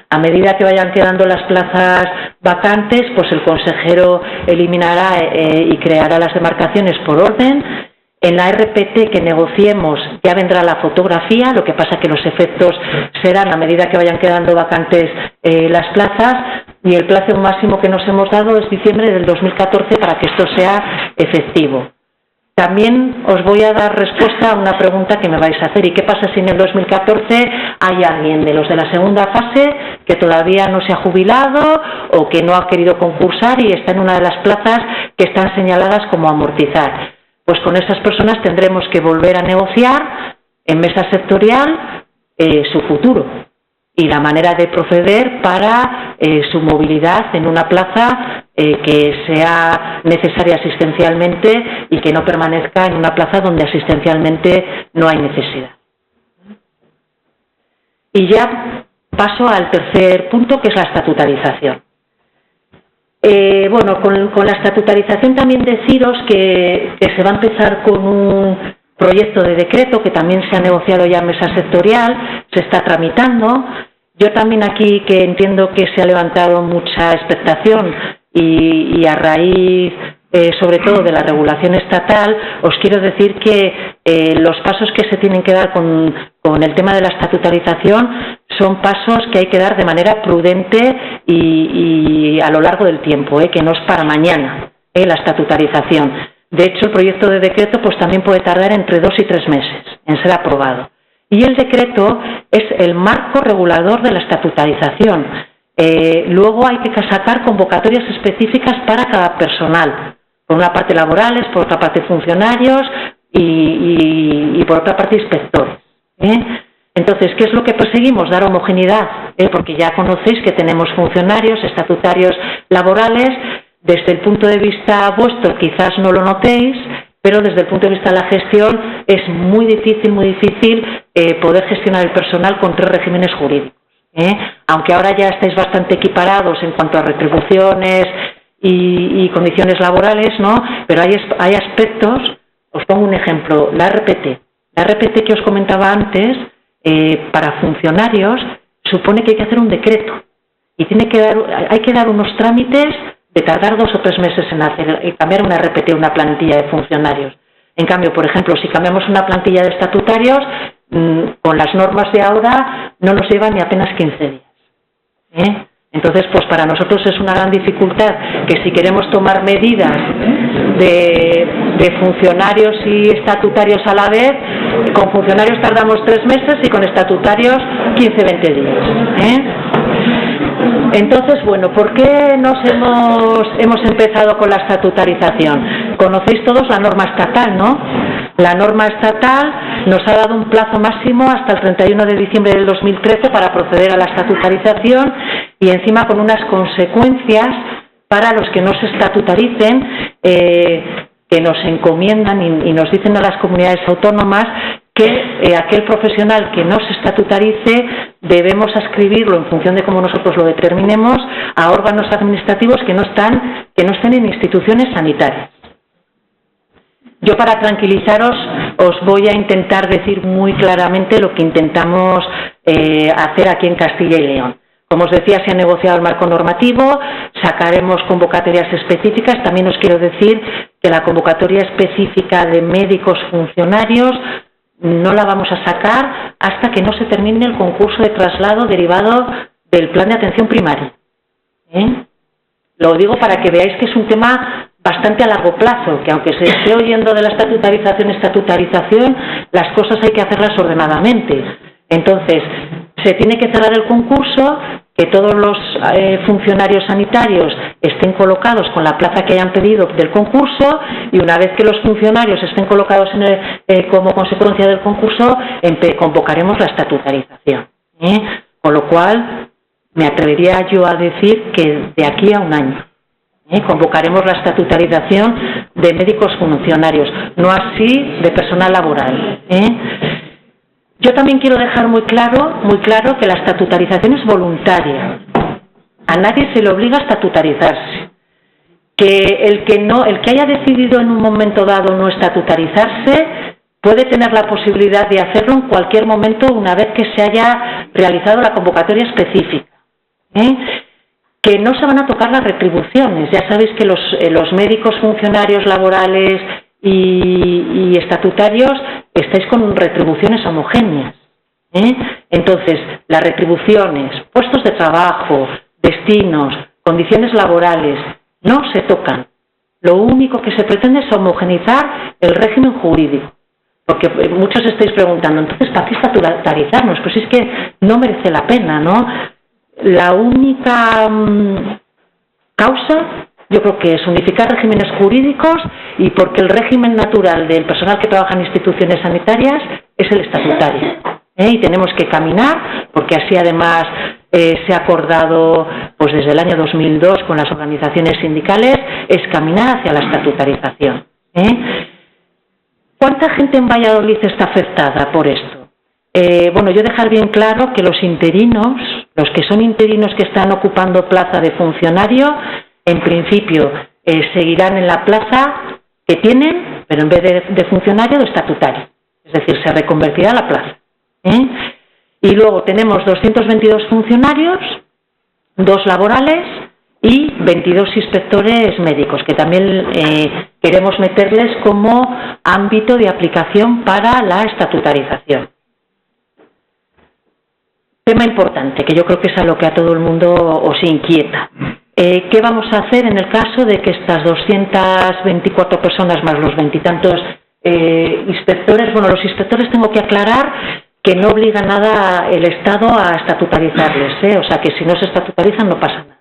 A medida que vayan quedando las plazas vacantes, pues el consejero eliminará y creará las demarcaciones por orden. En la RPT que negociemos ya vendrá la fotografía, lo que pasa que los efectos serán a medida que vayan quedando vacantes las plazas, y el plazo máximo que nos hemos dado es diciembre del 2014 para que esto sea efectivo. También os voy a dar respuesta a una pregunta que me vais a hacer. ¿Y qué pasa si en el 2014 hay alguien de los de la segunda fase que todavía no se ha jubilado o que no ha querido concursar y está en una de las plazas que están señaladas como amortizar? Pues con esas personas tendremos que volver a negociar en mesa sectorial su futuro y la manera de proceder para su movilidad en una plaza que sea necesaria asistencialmente y que no permanezca en una plaza donde asistencialmente no hay necesidad. Y ya paso al tercer punto, que es la estatutarización. Bueno, con la estatutarización también deciros que se va a empezar con un proyecto de decreto que también se ha negociado ya en mesa sectorial, se está tramitando. Yo también aquí, que entiendo que se ha levantado mucha expectación y a raíz sobre todo de la regulación estatal, os quiero decir que los pasos que se tienen que dar con el tema de la estatutarización son pasos que hay que dar de manera prudente y a lo largo del tiempo, que no es para mañana la estatutarización. De hecho, el proyecto de decreto pues también puede tardar entre 2 y 3 meses en ser aprobado. Y el decreto es el marco regulador de la estatutarización. Luego hay que sacar convocatorias específicas para cada personal. Por una parte laborales, por otra parte funcionarios y por otra parte inspectores. Entonces, ¿qué es lo que perseguimos? Dar homogeneidad, porque ya conocéis que tenemos funcionarios, estatutarios laborales. Desde el punto de vista vuestro quizás no lo notéis, pero desde el punto de vista de la gestión es muy difícil poder gestionar el personal con 3 regímenes jurídicos. Aunque ahora ya estáis bastante equiparados en cuanto a retribuciones y condiciones laborales, ¿no? Pero hay aspectos, os pongo un ejemplo, la RPT que os comentaba antes, para funcionarios supone que hay que hacer un decreto y hay que dar unos trámites de tardar 2 o 3 meses en cambiar una RPT, una plantilla de funcionarios. En cambio, por ejemplo, si cambiamos una plantilla de estatutarios, con las normas de ahora no nos lleva ni apenas 15 días. Entonces, pues para nosotros es una gran dificultad que si queremos tomar medidas de funcionarios y estatutarios a la vez, con funcionarios tardamos 3 meses y con estatutarios 15-20 días. Entonces, bueno, ¿por qué hemos empezado con la estatutarización? Conocéis todos la norma estatal, ¿no? La norma estatal nos ha dado un plazo máximo hasta el 31 de diciembre del 2013 para proceder a la estatutarización y encima con unas consecuencias para los que no se estatutaricen, que nos encomiendan y nos dicen a las comunidades autónomas que aquel profesional que no se estatutarice debemos ascribirlo en función de cómo nosotros lo determinemos a órganos administrativos que no estén en instituciones sanitarias. Yo, para tranquilizaros, os voy a intentar decir muy claramente lo que intentamos hacer aquí en Castilla y León. Como os decía, se ha negociado el marco normativo, sacaremos convocatorias específicas. También os quiero decir que la convocatoria específica de médicos funcionarios no la vamos a sacar hasta que no se termine el concurso de traslado derivado del plan de atención primaria. Lo digo para que veáis que es un tema bastante a largo plazo, que aunque se esté oyendo de la estatutarización, las cosas hay que hacerlas ordenadamente. Entonces, se tiene que cerrar el concurso, que todos los funcionarios sanitarios estén colocados con la plaza que hayan pedido del concurso, y una vez que los funcionarios estén colocados como consecuencia del concurso, convocaremos la estatutarización. Con lo cual, me atrevería yo a decir que de aquí a un año convocaremos la estatutarización de médicos funcionarios, no así de personal laboral. Yo también quiero dejar muy claro que la estatutarización es voluntaria. A nadie se le obliga a estatutarizarse. Que el que haya decidido en un momento dado no estatutarizarse puede tener la posibilidad de hacerlo en cualquier momento una vez que se haya realizado la convocatoria específica. Que no se van a tocar las retribuciones. Ya sabéis que los médicos funcionarios laborales y estatutarios estáis con retribuciones homogéneas. Entonces, las retribuciones, puestos de trabajo, destinos, condiciones laborales, no se tocan. Lo único que se pretende es homogeneizar el régimen jurídico. Porque muchos estáis preguntando, entonces, ¿para qué estatutarizarnos? Pues es que no merece la pena, ¿no? La única causa, yo creo que es unificar regímenes jurídicos, y porque el régimen natural del personal que trabaja en instituciones sanitarias es el estatutario. Y tenemos que caminar, porque así además se ha acordado pues desde el año 2002 con las organizaciones sindicales, es caminar hacia la estatutarización. ¿Cuánta gente en Valladolid está afectada por esto? Bueno, yo dejar bien claro que los interinos, los que son interinos que están ocupando plaza de funcionario, en principio seguirán en la plaza que tienen, pero en vez de funcionario, de estatutario. Es decir, se reconvertirá la plaza. Y luego tenemos 222 funcionarios, 2 laborales y 22 inspectores médicos, que también queremos meterles como ámbito de aplicación para la estatutarización. Tema importante, que yo creo que es a lo que a todo el mundo os inquieta. ¿Qué vamos a hacer en el caso de que estas 224 personas más los 20 y tantos inspectores? Bueno, los inspectores tengo que aclarar que no obliga nada el Estado a estatutarizarles, o sea que si no se estatutarizan no pasa nada.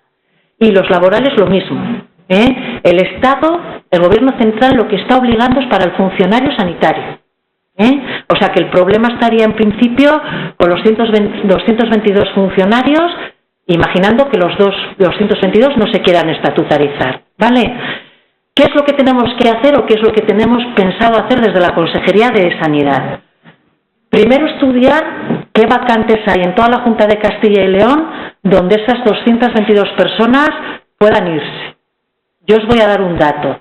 Y los laborales lo mismo. El Estado, el Gobierno central, lo que está obligando es para el funcionario sanitario. O sea que el problema estaría en principio con los 222 funcionarios, imaginando que los 222 no se quieran estatutarizar, ¿vale? ¿Qué es lo que tenemos que hacer o qué es lo que tenemos pensado hacer desde la Consejería de Sanidad? Primero, estudiar qué vacantes hay en toda la Junta de Castilla y León donde esas 222 personas puedan irse. Yo os voy a dar un dato.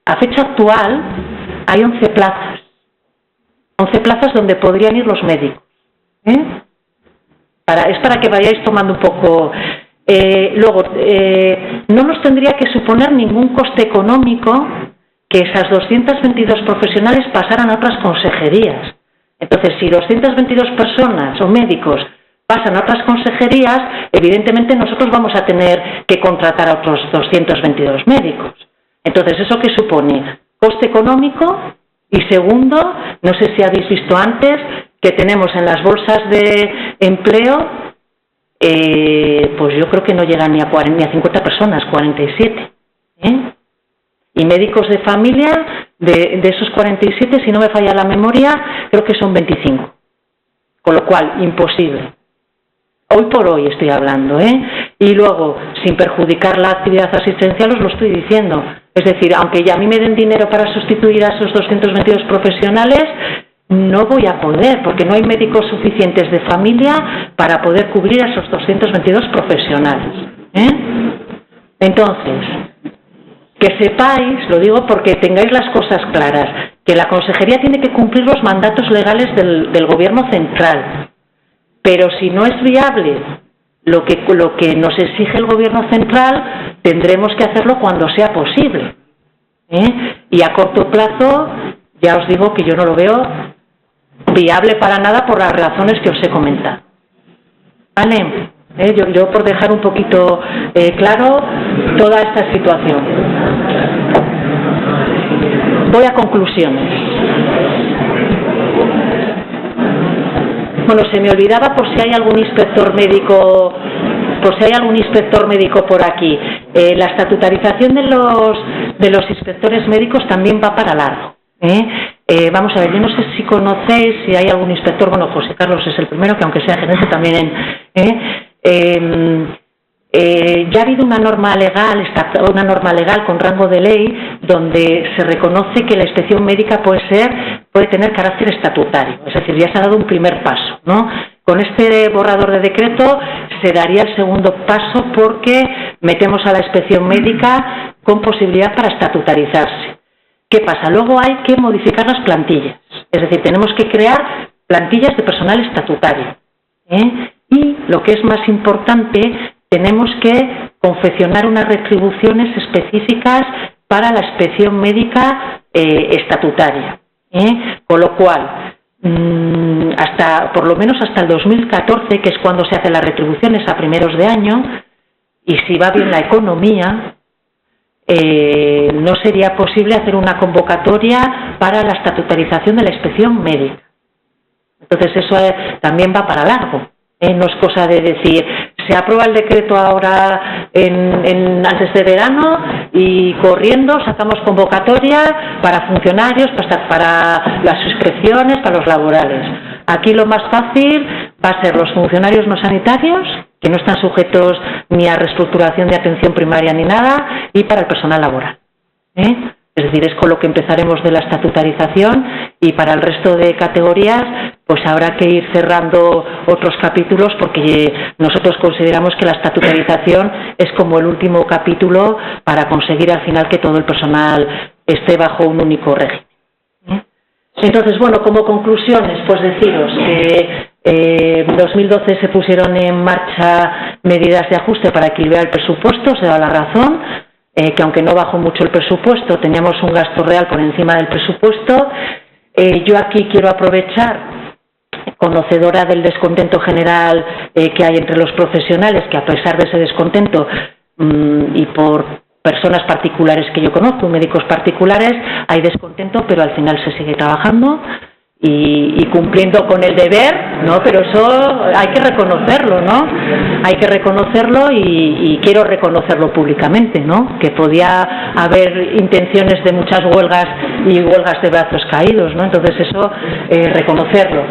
A fecha actual hay 11 plazas. 11 plazas donde podrían ir los médicos. Es para que vayáis tomando un poco. Luego, no nos tendría que suponer ningún coste económico que esas 222 profesionales pasaran a otras consejerías. Entonces, si 222 personas o médicos pasan a otras consejerías, evidentemente nosotros vamos a tener que contratar a otros 222 médicos. Entonces, ¿eso qué supone? Coste económico. Y segundo, no sé si habéis visto antes que tenemos en las bolsas de empleo, pues yo creo que no llegan ni a 50 personas, 47. Y médicos de familia, de esos 47, si no me falla la memoria, creo que son 25. Con lo cual, imposible. Hoy por hoy estoy hablando, Y luego, sin perjudicar la actividad asistencial, os lo estoy diciendo. Es decir, aunque ya a mí me den dinero para sustituir a esos 222 profesionales, no voy a poder, porque no hay médicos suficientes de familia para poder cubrir a esos 222 profesionales. Entonces, que sepáis, lo digo porque tengáis las cosas claras, que la Consejería tiene que cumplir los mandatos legales del Gobierno central. Pero si no es viable lo que nos exige el Gobierno central, tendremos que hacerlo cuando sea posible. Y a corto plazo, ya os digo que yo no lo veo viable para nada por las razones que os he comentado. ¿Vale? Yo por dejar un poquito claro toda esta situación. Voy a conclusiones. Bueno, se me olvidaba por si hay algún inspector médico, por aquí. La estatutarización de los inspectores médicos también va para largo. Vamos a ver, yo no sé si conocéis, si hay algún inspector, bueno, José Carlos es el primero, que aunque sea gerente también ya ha habido una norma legal con rango de ley donde se reconoce que la inspección médica puede tener carácter estatutario, es decir, ya se ha dado un primer paso, ¿no? Con este borrador de decreto se daría el segundo paso porque metemos a la inspección médica con posibilidad para estatutarizarse. ¿Qué pasa? Luego hay que modificar las plantillas, es decir, tenemos que crear plantillas de personal estatutario, y lo que es más importante, tenemos que confeccionar unas retribuciones específicas para la inspección médica estatutaria. Con lo cual, por lo menos hasta el 2014, que es cuando se hacen las retribuciones a primeros de año, y si va bien la economía, no sería posible hacer una convocatoria para la estatutarización de la inspección médica. Entonces eso también va para largo. No es cosa de decir, se aprueba el decreto ahora antes de verano y corriendo sacamos convocatoria para funcionarios, para las suscripciones, para los laborales. Aquí lo más fácil va a ser los funcionarios no sanitarios, que no están sujetos ni a reestructuración de atención primaria ni nada, y para el personal laboral. Es decir, es con lo que empezaremos de la estatutarización, y para el resto de categorías pues habrá que ir cerrando otros capítulos, porque nosotros consideramos que la estatutarización es como el último capítulo para conseguir al final que todo el personal esté bajo un único régimen. Entonces, bueno, como conclusiones, pues deciros que en 2012 se pusieron en marcha medidas de ajuste para equilibrar el presupuesto, se da la razón, que aunque no bajó mucho el presupuesto, teníamos un gasto real por encima del presupuesto. Yo aquí quiero aprovechar, conocedora del descontento general que hay entre los profesionales, que a pesar de ese descontento y por personas particulares que yo conozco, médicos particulares, hay descontento, pero al final se sigue trabajando y cumpliendo con el deber, ¿no? Pero eso hay que reconocerlo, ¿no? Hay que reconocerlo y quiero reconocerlo públicamente, ¿no? Que podía haber intenciones de muchas huelgas y huelgas de brazos caídos, ¿no? Entonces eso, reconocerlo.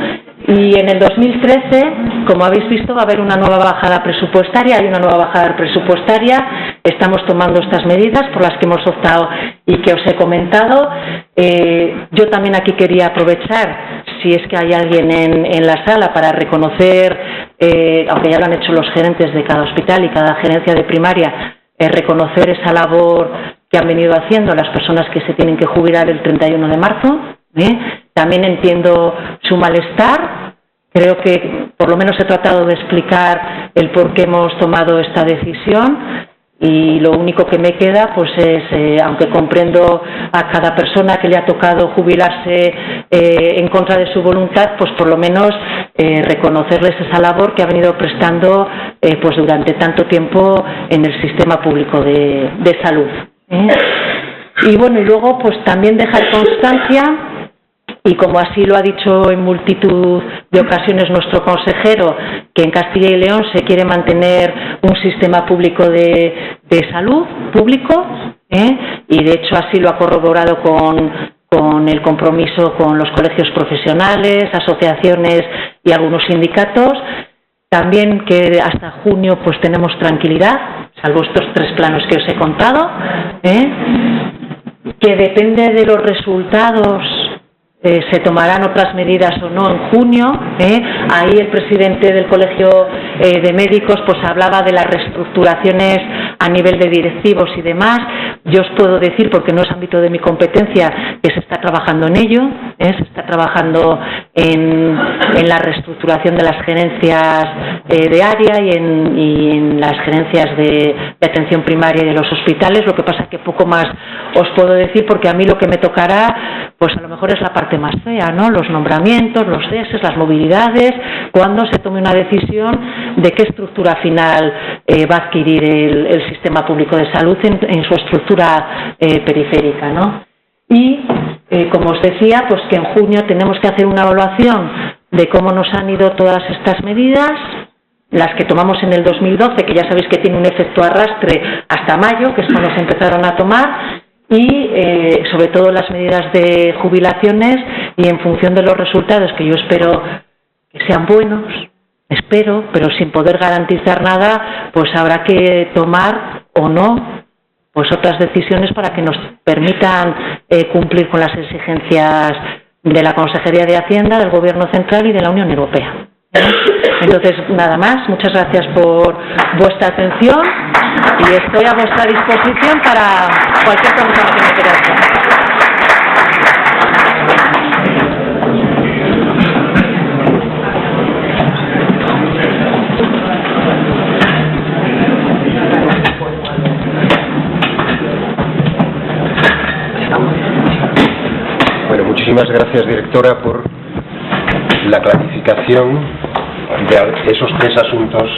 Y en el 2013, como habéis visto, va a haber una nueva bajada presupuestaria, hay una nueva bajada presupuestaria, estamos tomando estas medidas por las que hemos optado y que os he comentado. Yo también aquí quería aprovechar, si es que hay alguien en la sala, para reconocer, aunque ya lo han hecho los gerentes de cada hospital y cada gerencia de primaria, reconocer esa labor que han venido haciendo las personas que se tienen que jubilar el 31 de marzo. También entiendo su malestar, creo que por lo menos he tratado de explicar el por qué hemos tomado esta decisión y lo único que me queda pues es, aunque comprendo a cada persona que le ha tocado jubilarse en contra de su voluntad, pues por lo menos reconocerles esa labor que ha venido prestando pues durante tanto tiempo en el sistema público de salud. Y bueno, y luego pues también dejar constancia, y como así lo ha dicho en multitud de ocasiones nuestro consejero, que en Castilla y León se quiere mantener un sistema público de salud público, y de hecho así lo ha corroborado con el compromiso con los colegios profesionales, asociaciones y algunos sindicatos. También que hasta junio pues tenemos tranquilidad, salvo estos 3 planos que os he contado, que depende de los resultados se tomarán otras medidas o no en junio. Ahí el presidente del Colegio de Médicos pues hablaba de las reestructuraciones a nivel de directivos y demás. Yo os puedo decir, porque no es ámbito de mi competencia, que se está trabajando en ello, se está trabajando en la reestructuración de las gerencias de área y en las gerencias de atención primaria y de los hospitales. Lo que pasa es que poco más os puedo decir, porque a mí lo que me tocará pues a lo mejor es la parte más fea, ¿no? Los nombramientos, los ceses, las movilidades, cuando se tome una decisión de qué estructura final va a adquirir el sistema público de salud en su estructura periférica, ¿no? Y, como os decía, pues que en junio tenemos que hacer una evaluación de cómo nos han ido todas estas medidas, las que tomamos en el 2012, que ya sabéis que tiene un efecto arrastre hasta mayo, que es cuando se empezaron a tomar, y sobre todo las medidas de jubilaciones, y en función de los resultados, que yo espero que sean buenos, espero, pero sin poder garantizar nada, pues habrá que tomar o no pues otras decisiones para que nos permitan cumplir con las exigencias de la Consejería de Hacienda, del Gobierno Central y de la Unión Europea. Entonces, nada más, muchas gracias por vuestra atención y estoy a vuestra disposición para cualquier pregunta que me queráis hacer. Bueno, muchísimas gracias, directora, por la clarificación de esos 3 asuntos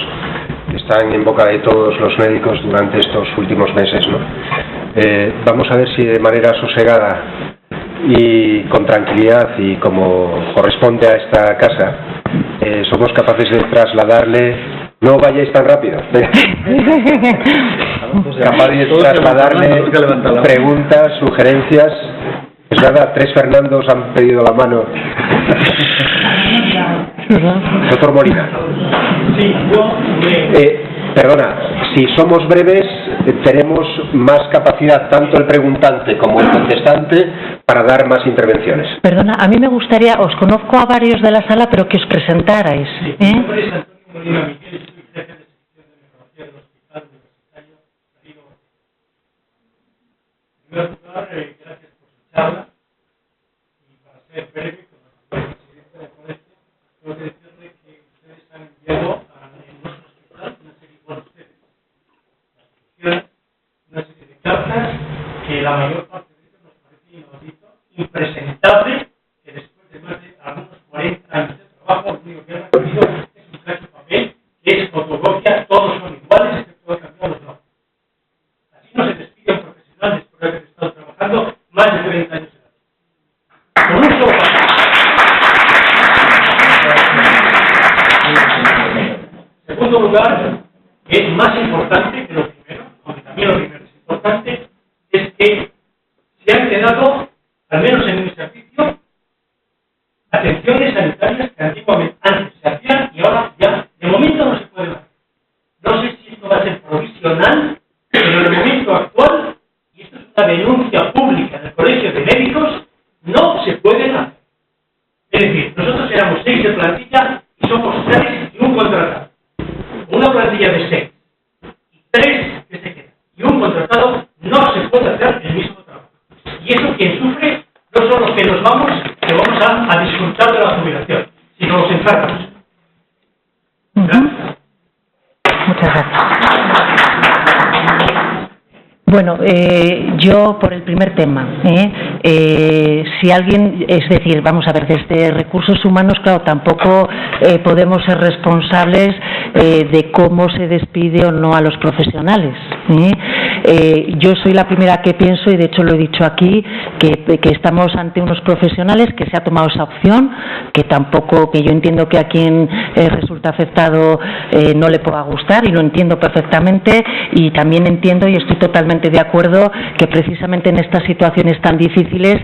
que están en boca de todos los médicos durante estos últimos meses, ¿no? Vamos a ver si de manera sosegada y con tranquilidad y como corresponde a esta casa somos capaces de trasladarle, no vayáis tan rápido, capaces de trasladarle preguntas, sugerencias. Es verdad, 3 Fernandos han pedido la mano. Doctor Molina. Sí, yo... Perdona, si somos breves, tenemos más capacidad, tanto el preguntante como el contestante, para dar más intervenciones. Perdona, a mí me gustaría, os conozco a varios de la sala, pero que os presentarais. Sí, mi nombre es Antonio Molina Miguel, soy jefe de sección de neurología del Hospital Universitario Darío. En primer lugar, gracias por su charla. Y para ser breve, como presidente del colegio, tengo que decirle que ustedes han enviado a nuestro hospital una serie, bueno, ustedes, las instituciones, una serie de cartas que la mayor parte de ellos nos parece inaudito, impresentable, que después de más de algunos 40 años de trabajo, lo único que han recibido es un cacho de papel, que es fotocopia, todos son iguales, excepto de cambiar los nombres. Así no se despide a un profesional después de haber estado trabajando más de 30 años en la vida. Con un solo papel. En segundo lugar, que es más importante que lo primero, aunque también lo primero es importante, es que se han quedado, al menos en mi servicio, atenciones sanitarias que antiguamente antes se hacían y ahora ya de momento no se pueden hacer. No sé si esto va a ser provisional, pero en el momento actual, y esto es una denuncia pública del Colegio de Médicos, no se pueden hacer. Es decir, nosotros éramos 6 de plantilla y somos 3 y un contratado. Una plantilla de 6 y 3 que se quedan. Y un contratado no se puede hacer el mismo trabajo. Y eso quien sufre no son los que nos vamos, que vamos a disfrutar de la jubilación, sino los enfermos. Muchas gracias. Bueno, yo por el primer tema, si alguien, es decir, vamos a ver, desde Recursos Humanos, claro, tampoco podemos ser responsables de cómo se despide o no a los profesionales. Yo soy la primera que pienso, y de hecho lo he dicho aquí, que estamos ante unos profesionales que se ha tomado esa opción, que tampoco, que yo entiendo que a quien resulta afectado no le pueda gustar, y lo entiendo perfectamente, y también entiendo y estoy totalmente de acuerdo que precisamente en estas situaciones tan difíciles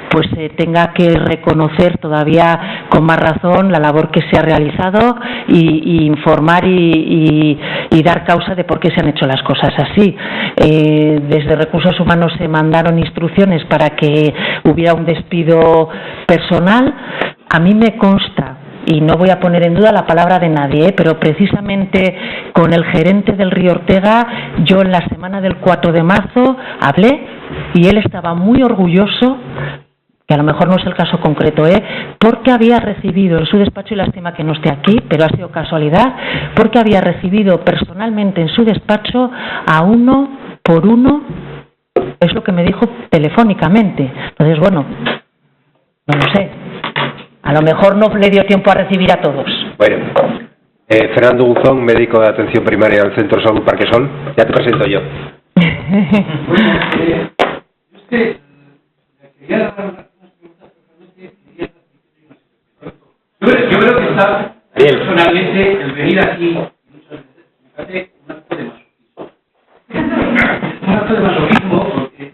pues se tenga que reconocer todavía con más razón la labor que se ha realizado y informar y dar causa de por qué se han hecho las cosas así. Desde Recursos Humanos se mandaron instrucciones para que hubiera un despido personal. A mí me consta, y no voy a poner en duda la palabra de nadie, pero precisamente con el gerente del Río Ortega, yo en la semana del 4 de marzo hablé y él estaba muy orgulloso, que a lo mejor no es el caso concreto, porque había recibido en su despacho, y lástima que no esté aquí, pero ha sido casualidad, porque había recibido personalmente en su despacho a 1 por 1, es lo que me dijo telefónicamente. Entonces, bueno, no lo sé. A lo mejor no le dio tiempo a recibir a todos. Bueno, Fernando Buzón, médico de atención primaria del Centro de Salud Parquesol. Ya te presento yo. Quería dar unas preguntas totalmente. Yo creo que está personalmente el venir aquí muchas veces me parece un acto de masoquismo. Un acto de masoquismo porque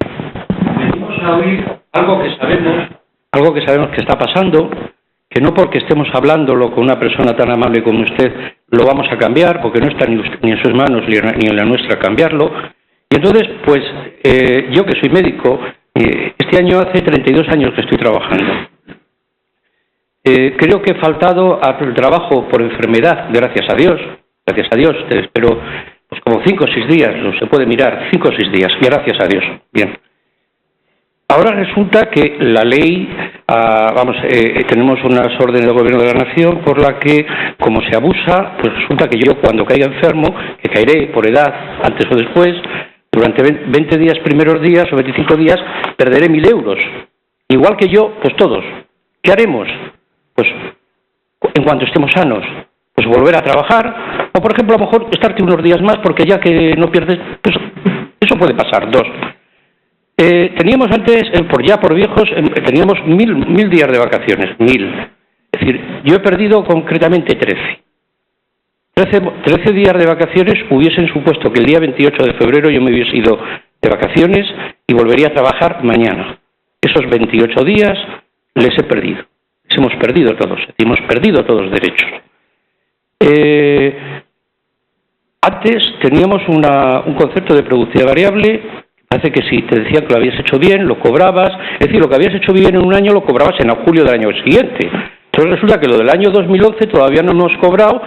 venimos a oír algo que sabemos que está pasando, que no porque estemos hablándolo con una persona tan amable como usted lo vamos a cambiar, porque no está ni en sus manos ni en la nuestra cambiarlo. Y entonces, pues, yo que soy médico, este año hace 32 años que estoy trabajando. Creo que he faltado al trabajo por enfermedad, gracias a Dios, pero pues como 5 o 6 días, no se puede mirar, 5 o 6 días, gracias a Dios, bien. Ahora resulta que la ley, tenemos unas órdenes del Gobierno de la Nación por la que, como se abusa, pues resulta que yo cuando caiga enfermo, que caeré por edad antes o después, durante 20 días, primeros días o 25 días, perderé 1.000 euros. Igual que yo, pues todos. ¿Qué haremos? Pues en cuanto estemos sanos, pues volver a trabajar, o por ejemplo a lo mejor estarte unos días más, porque ya que no pierdes, pues eso puede pasar. 2. Teníamos antes, por viejos, teníamos 1.000 días de vacaciones, 1.000. Es decir, yo he perdido concretamente 13. 13 días de vacaciones hubiesen supuesto que el día 28 de febrero yo me hubiese ido de vacaciones y volvería a trabajar mañana. Esos 28 días les he perdido. Les hemos perdido todos derechos. Antes teníamos un concepto de productividad variable. Parece que si te decían que lo habías hecho bien, lo cobrabas. Es decir, lo que habías hecho bien en un año lo cobrabas en julio del año siguiente. Entonces resulta que lo del año 2011 todavía no hemos cobrado.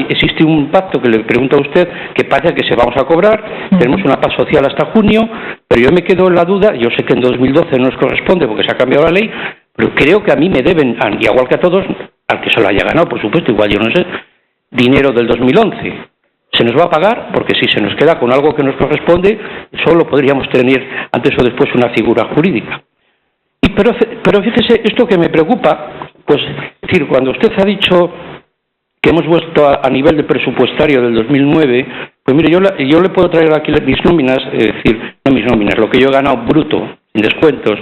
Existe un pacto que le pregunto a usted que parece que se vamos a cobrar. Tenemos una paz social hasta junio, pero yo me quedo en la duda. Yo sé que en 2012 no nos corresponde porque se ha cambiado la ley, pero creo que a mí me deben, y igual que a todos, al que se lo haya ganado, por supuesto, igual yo no sé, dinero del 2011. Se nos va a pagar porque si se nos queda con algo que nos corresponde, solo podríamos tener antes o después una figura jurídica. Pero fíjese, esto que me preocupa, pues, es decir, cuando usted ha dicho que hemos vuelto a nivel de presupuestario del 2009, pues mire, yo le puedo traer aquí mis nóminas, es decir, no mis nóminas, lo que yo he ganado bruto, sin descuentos,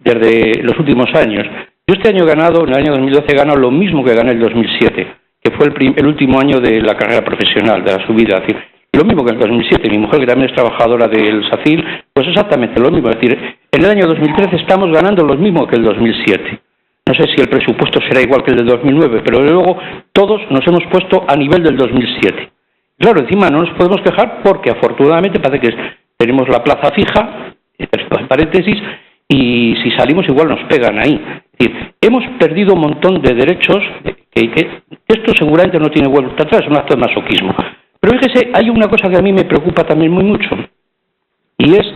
desde los últimos años. Yo este año he ganado, en el año 2012 he ganado lo mismo que gané en el 2007, que fue el último año de la carrera profesional, de la subida, es decir, lo mismo que en el 2007, mi mujer que también es trabajadora del SACIL, pues exactamente lo mismo, es decir, en el año 2013 estamos ganando lo mismo que el 2007. No sé si el presupuesto será igual que el del 2009, pero desde luego todos nos hemos puesto a nivel del 2007. Claro, encima no nos podemos quejar porque afortunadamente parece que tenemos la plaza fija, en paréntesis, y si salimos igual nos pegan ahí. Es decir, hemos perdido un montón de derechos, que esto seguramente no tiene vuelta atrás, es un acto de masoquismo. Pero fíjese, hay una cosa que a mí me preocupa también muy mucho, y es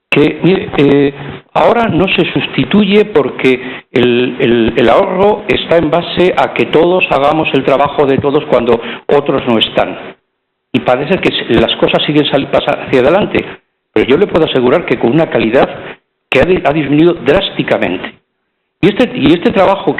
que, mire, ahora no se sustituye porque el ahorro está en base a que todos hagamos el trabajo de todos cuando otros no están. Y parece que las cosas siguen hacia adelante, pero yo le puedo asegurar que con una calidad que ha disminuido drásticamente. Y este trabajo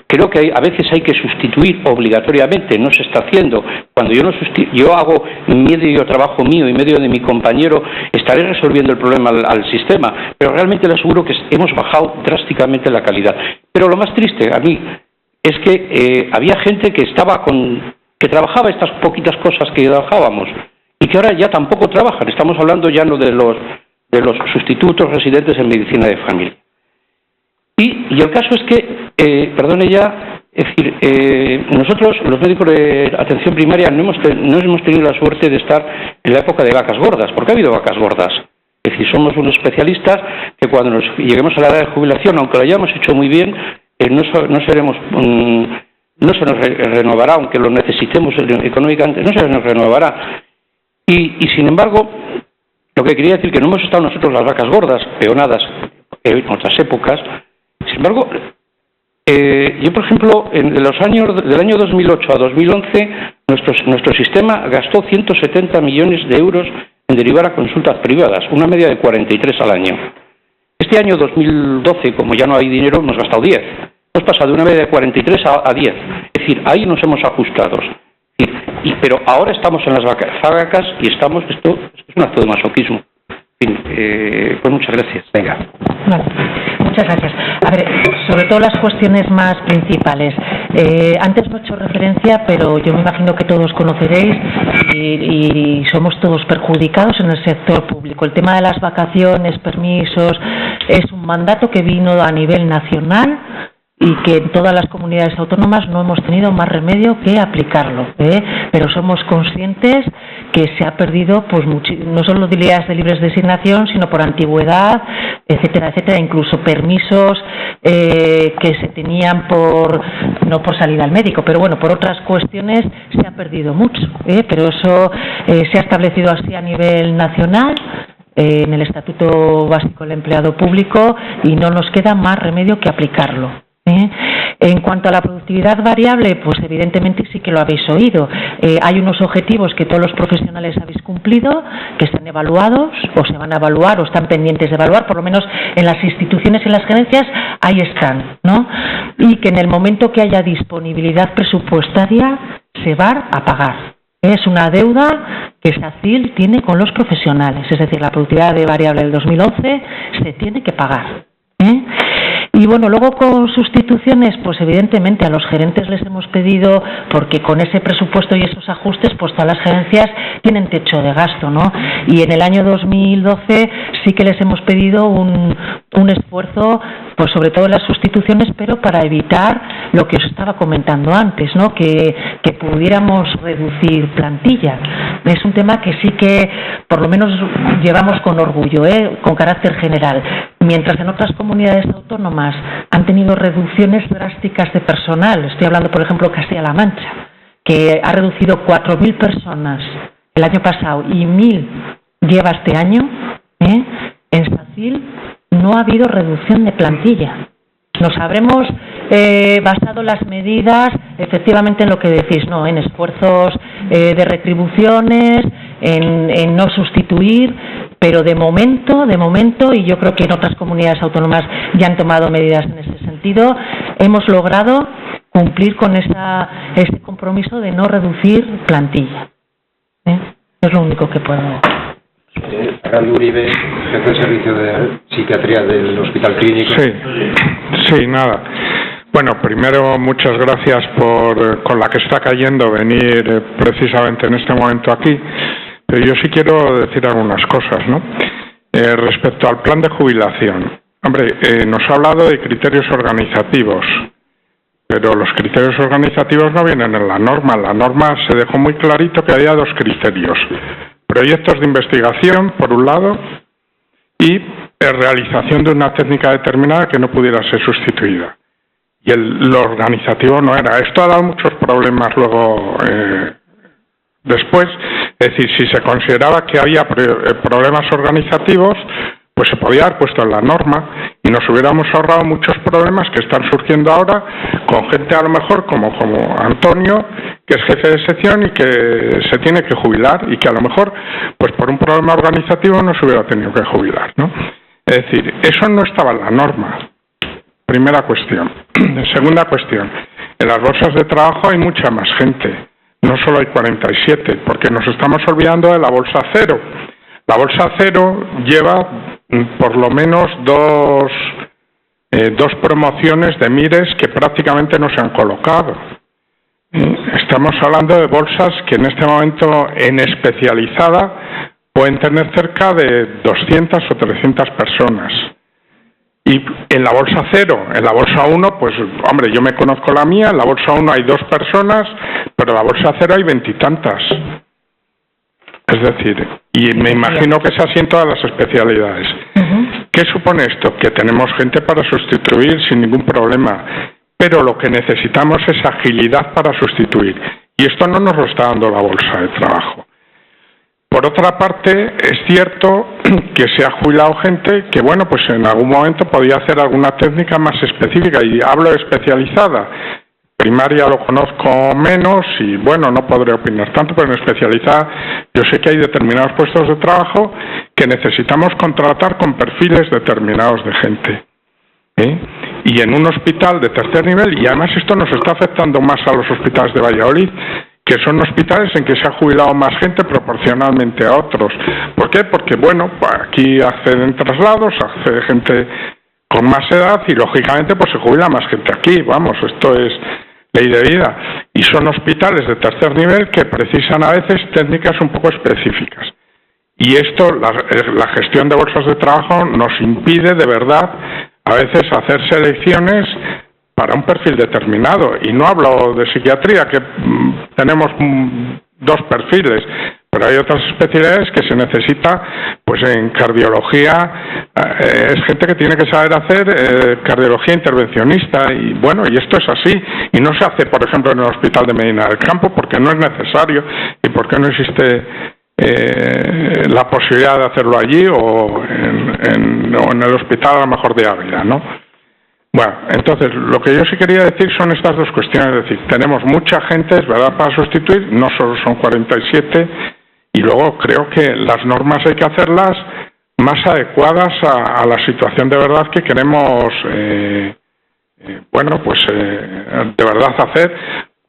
creo que a veces hay que sustituir obligatoriamente, no se está haciendo. Cuando yo hago medio trabajo mío y medio de mi compañero, estaré resolviendo el problema al sistema, pero realmente le aseguro que hemos bajado drásticamente la calidad. Pero lo más triste a mí es que había gente que trabajaba estas poquitas cosas que trabajábamos y que ahora ya tampoco trabajan. Estamos hablando ya no de los sustitutos residentes en medicina de familia. Y el caso es que, perdone ya, es decir, nosotros, los médicos de atención primaria, no hemos tenido la suerte de estar en la época de vacas gordas, porque ha habido vacas gordas. Es decir, somos unos especialistas que cuando lleguemos a la edad de jubilación, aunque lo hayamos hecho muy bien, no se nos renovará, aunque lo necesitemos económicamente, no se nos renovará. Y sin embargo, lo que quería decir que no hemos estado nosotros las vacas gordas, peonadas, en otras épocas. Sin embargo, yo, por ejemplo, del año 2008 a 2011, nuestro sistema gastó 170 millones de euros en derivar a consultas privadas, una media de 43 al año. Este año 2012, como ya no hay dinero, hemos gastado 10. Hemos pasado de una media de 43 a 10. Es decir, ahí nos hemos ajustado. Pero ahora estamos en las vacas y esto es un acto de masoquismo. En fin, pues muchas gracias. Venga. Vale. Muchas gracias. A ver, sobre todo las cuestiones más principales. Antes no he hecho referencia, pero yo me imagino que todos conoceréis y somos todos perjudicados en el sector público. El tema de las vacaciones, permisos, es un mandato que vino a nivel nacional y que en todas las comunidades autónomas no hemos tenido más remedio que aplicarlo, pero somos conscientes que se ha perdido pues no solo días de libres designación, sino por antigüedad, etcétera, etcétera, incluso permisos que se tenían no por salir al médico, pero bueno, por otras cuestiones se ha perdido mucho, pero eso se ha establecido así a nivel nacional en el Estatuto Básico del Empleado Público y no nos queda más remedio que aplicarlo. En cuanto a la productividad variable, pues evidentemente sí que lo habéis oído. Hay unos objetivos que todos los profesionales habéis cumplido, que están evaluados, o se van a evaluar, o están pendientes de evaluar, por lo menos en las instituciones y en las gerencias, ahí están, ¿no? Y que en el momento que haya disponibilidad presupuestaria, se va a pagar. Es una deuda que SACIL tiene con los profesionales, es decir, la productividad variable del 2011 se tiene que pagar. Y bueno, luego con sustituciones, pues evidentemente a los gerentes les hemos pedido, porque con ese presupuesto y esos ajustes, pues todas las gerencias tienen techo de gasto, ¿no? Y en el año 2012 sí que les hemos pedido un esfuerzo, pues sobre todo en las sustituciones, pero para evitar lo que os estaba comentando antes, ¿no? Que pudiéramos reducir plantilla. Es un tema que sí que por lo menos llevamos con orgullo, con carácter general. Mientras en otras comunidades autónomas han tenido reducciones drásticas de personal, estoy hablando por ejemplo de Castilla-La Mancha, que ha reducido 4.000 personas el año pasado y 1.000 lleva este año, en SACIL no ha habido reducción de plantilla. Nos habremos basado las medidas efectivamente en lo que decís, ¿no? En esfuerzos de retribuciones, en no sustituir, pero de momento, y yo creo que en otras comunidades autónomas ya han tomado medidas en ese sentido, hemos logrado cumplir con ese compromiso de no reducir plantilla. Es lo único que puedo decir. Fernando Uribe, jefe de servicio de psiquiatría del Hospital Clínico. Sí, nada. Bueno, primero muchas gracias con la que está cayendo venir precisamente en este momento aquí, pero yo sí quiero decir algunas cosas, ¿no? Respecto al plan de jubilación. Hombre, nos ha hablado de criterios organizativos, pero los criterios organizativos no vienen en la norma. En la norma se dejó muy clarito que había dos criterios: proyectos de investigación, por un lado, y realización de una técnica determinada que no pudiera ser sustituida. Y lo organizativo no era. Esto ha dado muchos problemas luego después. Es decir, si se consideraba que había problemas organizativos, pues se podía haber puesto en la norma y nos hubiéramos ahorrado muchos problemas que están surgiendo ahora con gente a lo mejor como Antonio, que es jefe de sección y que se tiene que jubilar y que a lo mejor pues por un problema organizativo no se hubiera tenido que jubilar, ¿no? Es decir, eso no estaba en la norma. Primera cuestión. Segunda cuestión, en las bolsas de trabajo hay mucha más gente, no solo hay 47, porque nos estamos olvidando de la bolsa cero. La bolsa cero lleva por lo menos dos promociones de MIRES que prácticamente no se han colocado. Estamos hablando de bolsas que en este momento en especializada pueden tener cerca de 200 o 300 personas. Y en la bolsa cero, en la bolsa 1, pues hombre, yo me conozco la mía, en la bolsa 1 hay 2 personas, pero en la bolsa cero hay 20 y tantas. Es decir, y me imagino que es así en todas las especialidades. ¿Qué supone esto? Que tenemos gente para sustituir sin ningún problema, pero lo que necesitamos es agilidad para sustituir. Y esto no nos lo está dando la bolsa de trabajo. Por otra parte, es cierto que se ha jubilado gente que, bueno, pues en algún momento podía hacer alguna técnica más específica, y hablo de especializada. Primaria lo conozco menos y, bueno, no podré opinar tanto, pero en especializada yo sé que hay determinados puestos de trabajo que necesitamos contratar con perfiles determinados de gente. Y en un hospital de tercer nivel, y además esto nos está afectando más a los hospitales de Valladolid, que son hospitales en que se ha jubilado más gente proporcionalmente a otros. ¿Por qué? Porque, bueno, aquí acceden traslados, accede gente con más edad y, lógicamente, pues se jubila más gente aquí. Vamos, esto es ley de vida. Y son hospitales de tercer nivel que precisan a veces técnicas un poco específicas. Y esto, la gestión de bolsas de trabajo nos impide, de verdad, a veces hacer selecciones para un perfil determinado. Y no hablo de psiquiatría, que tenemos 2 perfiles, pero hay otras especialidades que se necesita, pues en cardiología, es gente que tiene que saber hacer cardiología intervencionista, y bueno, y esto es así, y no se hace, por ejemplo, en el Hospital de Medina del Campo, porque no es necesario, y porque no existe la posibilidad de hacerlo allí, o en el hospital a lo mejor de Ávila, ¿no? Bueno, entonces, lo que yo sí quería decir son estas 2 cuestiones. Es decir, tenemos mucha gente, es verdad, para sustituir, no solo son 47, y luego creo que las normas hay que hacerlas más adecuadas a la situación de verdad que queremos, bueno, pues de verdad hacer,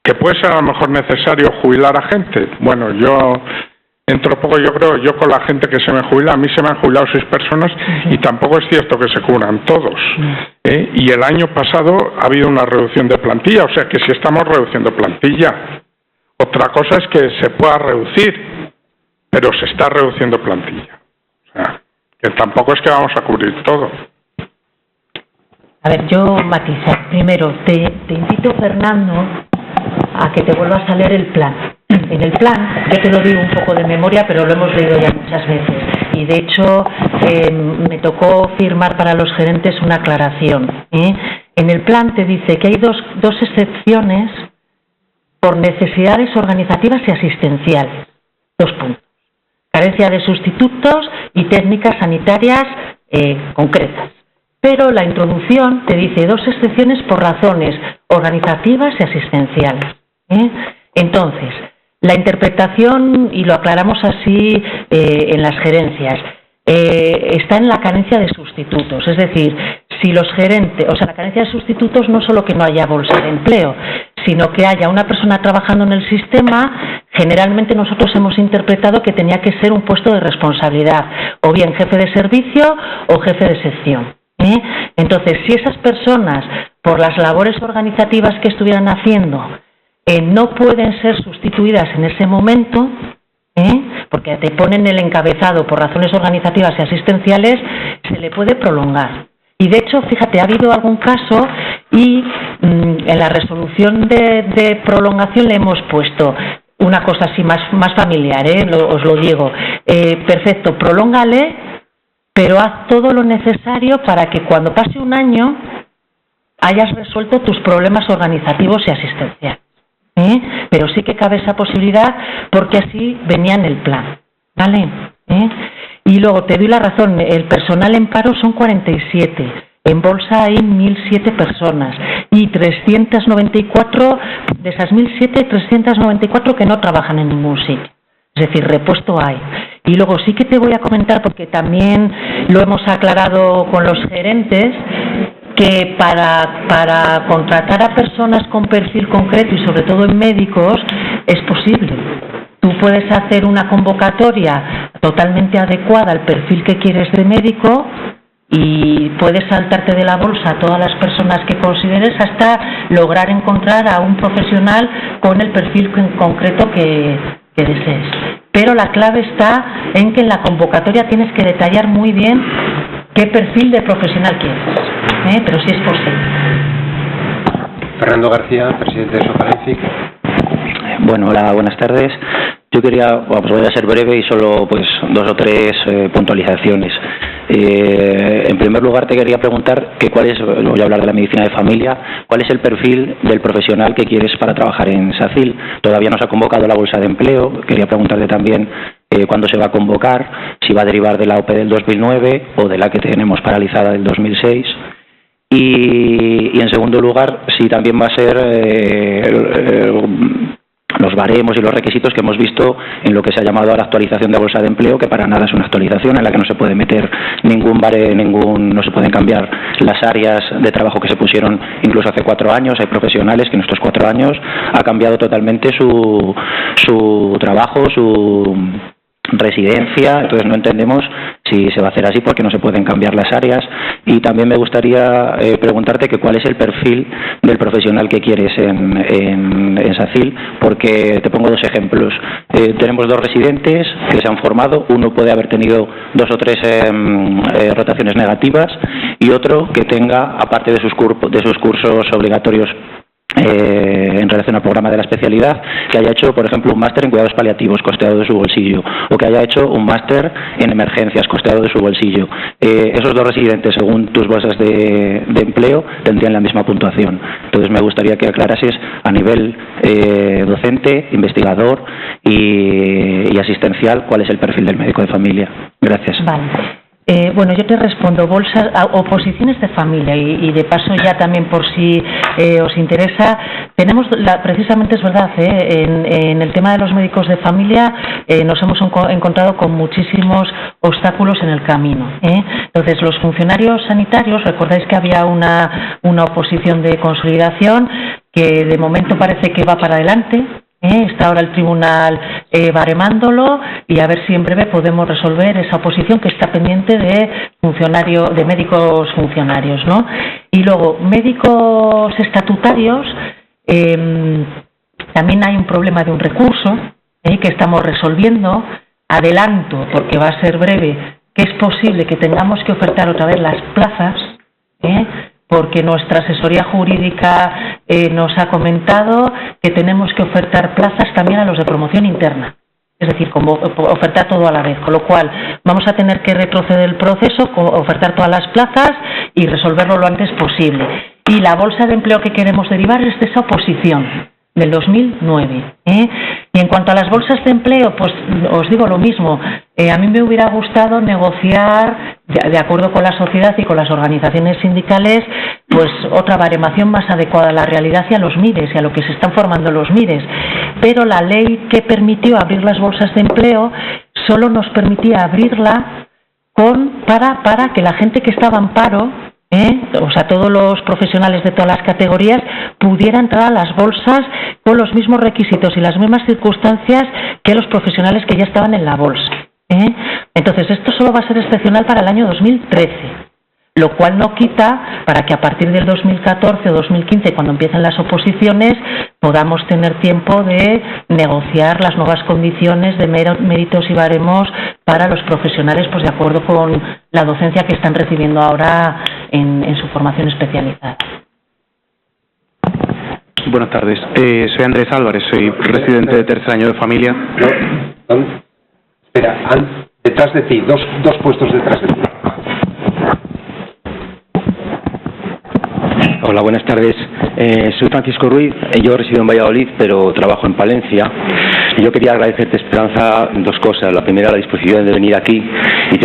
que puede ser a lo mejor necesario jubilar a gente. Bueno, yo entro poco, yo creo, yo con la gente que se me jubila, a mí se me han jubilado 6 personas y tampoco es cierto que se cubran todos. Y el año pasado ha habido una reducción de plantilla, o sea que sí estamos reduciendo plantilla. Otra cosa es que se pueda reducir, pero se está reduciendo plantilla. O sea, que tampoco es que vamos a cubrir todo. A ver, yo matizar. Primero, te invito, Fernando, a que te vuelvas a leer el plan. En el plan, yo te lo digo un poco de memoria, pero lo hemos leído ya muchas veces. Y de hecho, me tocó firmar para los gerentes una aclaración. En el plan te dice que hay dos excepciones por necesidades organizativas y asistenciales. 2 puntos. Carencia de sustitutos y técnicas sanitarias concretas. Pero la introducción te dice 2 excepciones por razones organizativas y asistenciales. Entonces, la interpretación, y lo aclaramos así en las gerencias, está en la carencia de sustitutos. Es decir, si los gerentes, la carencia de sustitutos no solo que no haya bolsa de empleo, sino que haya una persona trabajando en el sistema. Generalmente nosotros hemos interpretado que tenía que ser un puesto de responsabilidad, o bien jefe de servicio o jefe de sección. Entonces, si esas personas, por las labores organizativas que estuvieran haciendo, no pueden ser sustituidas en ese momento, porque te ponen el encabezado por razones organizativas y asistenciales, se le puede prolongar. Y de hecho, fíjate, ha habido algún caso y en la resolución de prolongación le hemos puesto una cosa así más familiar, os lo digo. Perfecto, prolóngale, pero haz todo lo necesario para que cuando pase un año hayas resuelto tus problemas organizativos y asistenciales. Pero sí que cabe esa posibilidad porque así venía en el plan, ¿vale? Y luego te doy la razón, el personal en paro son 47, en bolsa hay 1.007 personas y 394, de esas 1.007, 394 que no trabajan en ningún sitio. Es decir, repuesto hay. Y luego sí que te voy a comentar, porque también lo hemos aclarado con los gerentes, que para contratar a personas con perfil concreto y sobre todo en médicos es posible. Tú puedes hacer una convocatoria totalmente adecuada al perfil que quieres de médico y puedes saltarte de la bolsa a todas las personas que consideres hasta lograr encontrar a un profesional con el perfil concreto que desees. Pero la clave está en que en la convocatoria tienes que detallar muy bien qué perfil de profesional quieres, pero sí es posible. Fernando García, presidente de Sofalenfic. Bueno, hola, buenas tardes. Yo voy a ser breve y solo 2 o 3 puntualizaciones. En primer lugar, te quería preguntar voy a hablar de la medicina de familia, ¿cuál es el perfil del profesional que quieres para trabajar en SACIL? Todavía no se ha convocado la bolsa de empleo. Quería preguntarte también cuándo se va a convocar, si va a derivar de la OPE del 2009 o de la que tenemos paralizada del 2006. Y en segundo lugar, si también va a ser los baremos y los requisitos que hemos visto en lo que se ha llamado ahora actualización de bolsa de empleo, que para nada es una actualización, en la que no se puede meter no se pueden cambiar las áreas de trabajo que se pusieron incluso hace 4 años. Hay profesionales que en estos 4 años ha cambiado totalmente su trabajo, su residencia, entonces no entendemos si se va a hacer así porque no se pueden cambiar las áreas. Y también me gustaría preguntarte cuál es el perfil del profesional que quieres en SACIL, porque te pongo 2 ejemplos. Tenemos 2 residentes que se han formado, uno puede haber tenido 2 o 3 rotaciones negativas y otro que tenga, aparte de sus cursos obligatorios en relación al programa de la especialidad, que haya hecho, por ejemplo, un máster en cuidados paliativos costeado de su bolsillo, o que haya hecho un máster en emergencias costeado de su bolsillo. Esos 2 residentes, según tus bolsas de empleo, tendrían la misma puntuación. Entonces me gustaría que aclarases a nivel docente, investigador y asistencial cuál es el perfil del médico de familia. Gracias. Vale. Bueno, yo te respondo, bolsas o posiciones de familia y de paso ya también por si os interesa, tenemos precisamente es verdad, en el tema de los médicos de familia nos hemos encontrado con muchísimos obstáculos en el camino. Entonces, los funcionarios sanitarios, recordáis que había una oposición de consolidación que de momento parece que va para adelante. Está ahora el tribunal baremándolo y a ver si en breve podemos resolver esa oposición que está pendiente de médicos funcionarios, ¿no? Y luego, médicos estatutarios, también hay un problema de un recurso que estamos resolviendo. Adelanto, porque va a ser breve, que es posible que tengamos que ofertar otra vez las plazas, porque nuestra asesoría jurídica nos ha comentado que tenemos que ofertar plazas también a los de promoción interna. Es decir, como ofertar todo a la vez, con lo cual vamos a tener que retroceder el proceso, ofertar todas las plazas y resolverlo lo antes posible. Y la bolsa de empleo que queremos derivar es de esa oposición del 2009. Y en cuanto a las bolsas de empleo, pues os digo lo mismo. A mí me hubiera gustado negociar, de acuerdo con la sociedad y con las organizaciones sindicales, pues otra baremación más adecuada a la realidad y a los MIRES y a lo que se están formando los MIRES. Pero la ley que permitió abrir las bolsas de empleo solo nos permitía abrirla para que la gente que estaba en paro, o sea, todos los profesionales de todas las categorías pudieran entrar a las bolsas con los mismos requisitos y las mismas circunstancias que los profesionales que ya estaban en la bolsa. Entonces, esto solo va a ser excepcional para el año 2013, lo cual no quita para que a partir del 2014 o 2015, cuando empiecen las oposiciones, podamos tener tiempo de negociar las nuevas condiciones de méritos y baremos para los profesionales, pues de acuerdo con la docencia que están recibiendo ahora en su formación especializada. Buenas tardes. Soy Andrés Álvarez, soy residente de tercer año de familia. Espera, detrás de ti, dos puestos detrás de ti. Hola, buenas tardes. Soy Francisco Ruiz, yo resido en Valladolid, pero trabajo en Palencia. Y yo quería agradecerte, Esperanza, dos cosas. La primera, la disposición de venir aquí,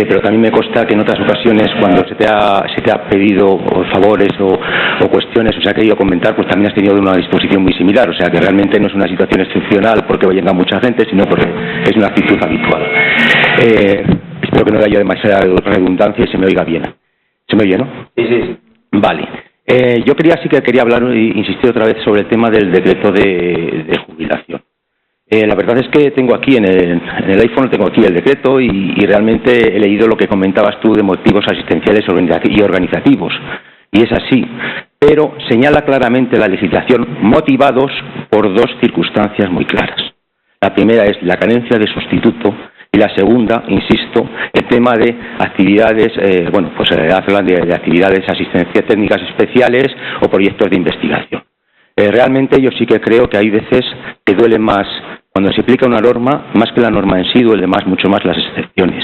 pero también me consta que en otras ocasiones, cuando se te ha pedido favores o cuestiones, o se ha querido comentar, pues también has tenido una disposición muy similar. O sea, que realmente no es una situación excepcional porque venga mucha gente, sino porque es una actitud habitual. Espero que no haya demasiada redundancia y se me oiga bien. ¿Se me oye, no? Sí. Vale. Yo quería hablar e insistir otra vez sobre el tema del decreto de jubilación. La verdad es que tengo aquí en el iPhone tengo aquí el decreto y realmente he leído lo que comentabas tú de motivos asistenciales y organizativos, y es así, pero señala claramente la legislación motivados por dos circunstancias muy claras. La primera es la carencia de sustituto y la segunda, insisto, el tema de actividades, hablan de actividades asistenciales técnicas especiales o proyectos de investigación. Realmente yo sí que creo que hay veces que duele más cuando se aplica una norma, más que la norma en sí, duele mucho más las excepciones.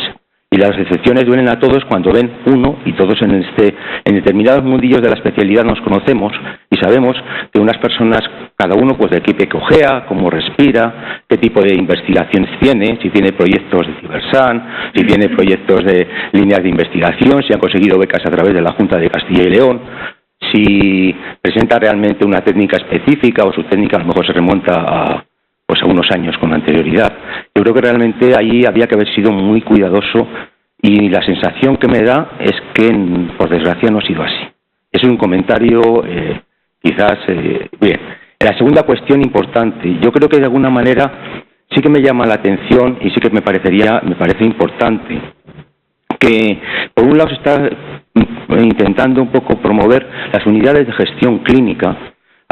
Y las excepciones duelen a todos cuando ven uno, y todos en determinados mundillos de la especialidad nos conocemos y sabemos que unas personas, cada uno pues de qué cojea, cómo respira, qué tipo de investigaciones tiene, si tiene proyectos de Cibersan, si tiene proyectos de líneas de investigación, si han conseguido becas a través de la Junta de Castilla y León, si presenta realmente una técnica específica o su técnica a lo mejor se remonta a unos años con anterioridad. Yo creo que realmente ahí había que haber sido muy cuidadoso y la sensación que me da es que, por desgracia, no ha sido así. Es un comentario quizás... bien. La segunda cuestión importante, yo creo que de alguna manera sí que me llama la atención y sí que me parece importante que, por un lado, se está intentando un poco promover las unidades de gestión clínica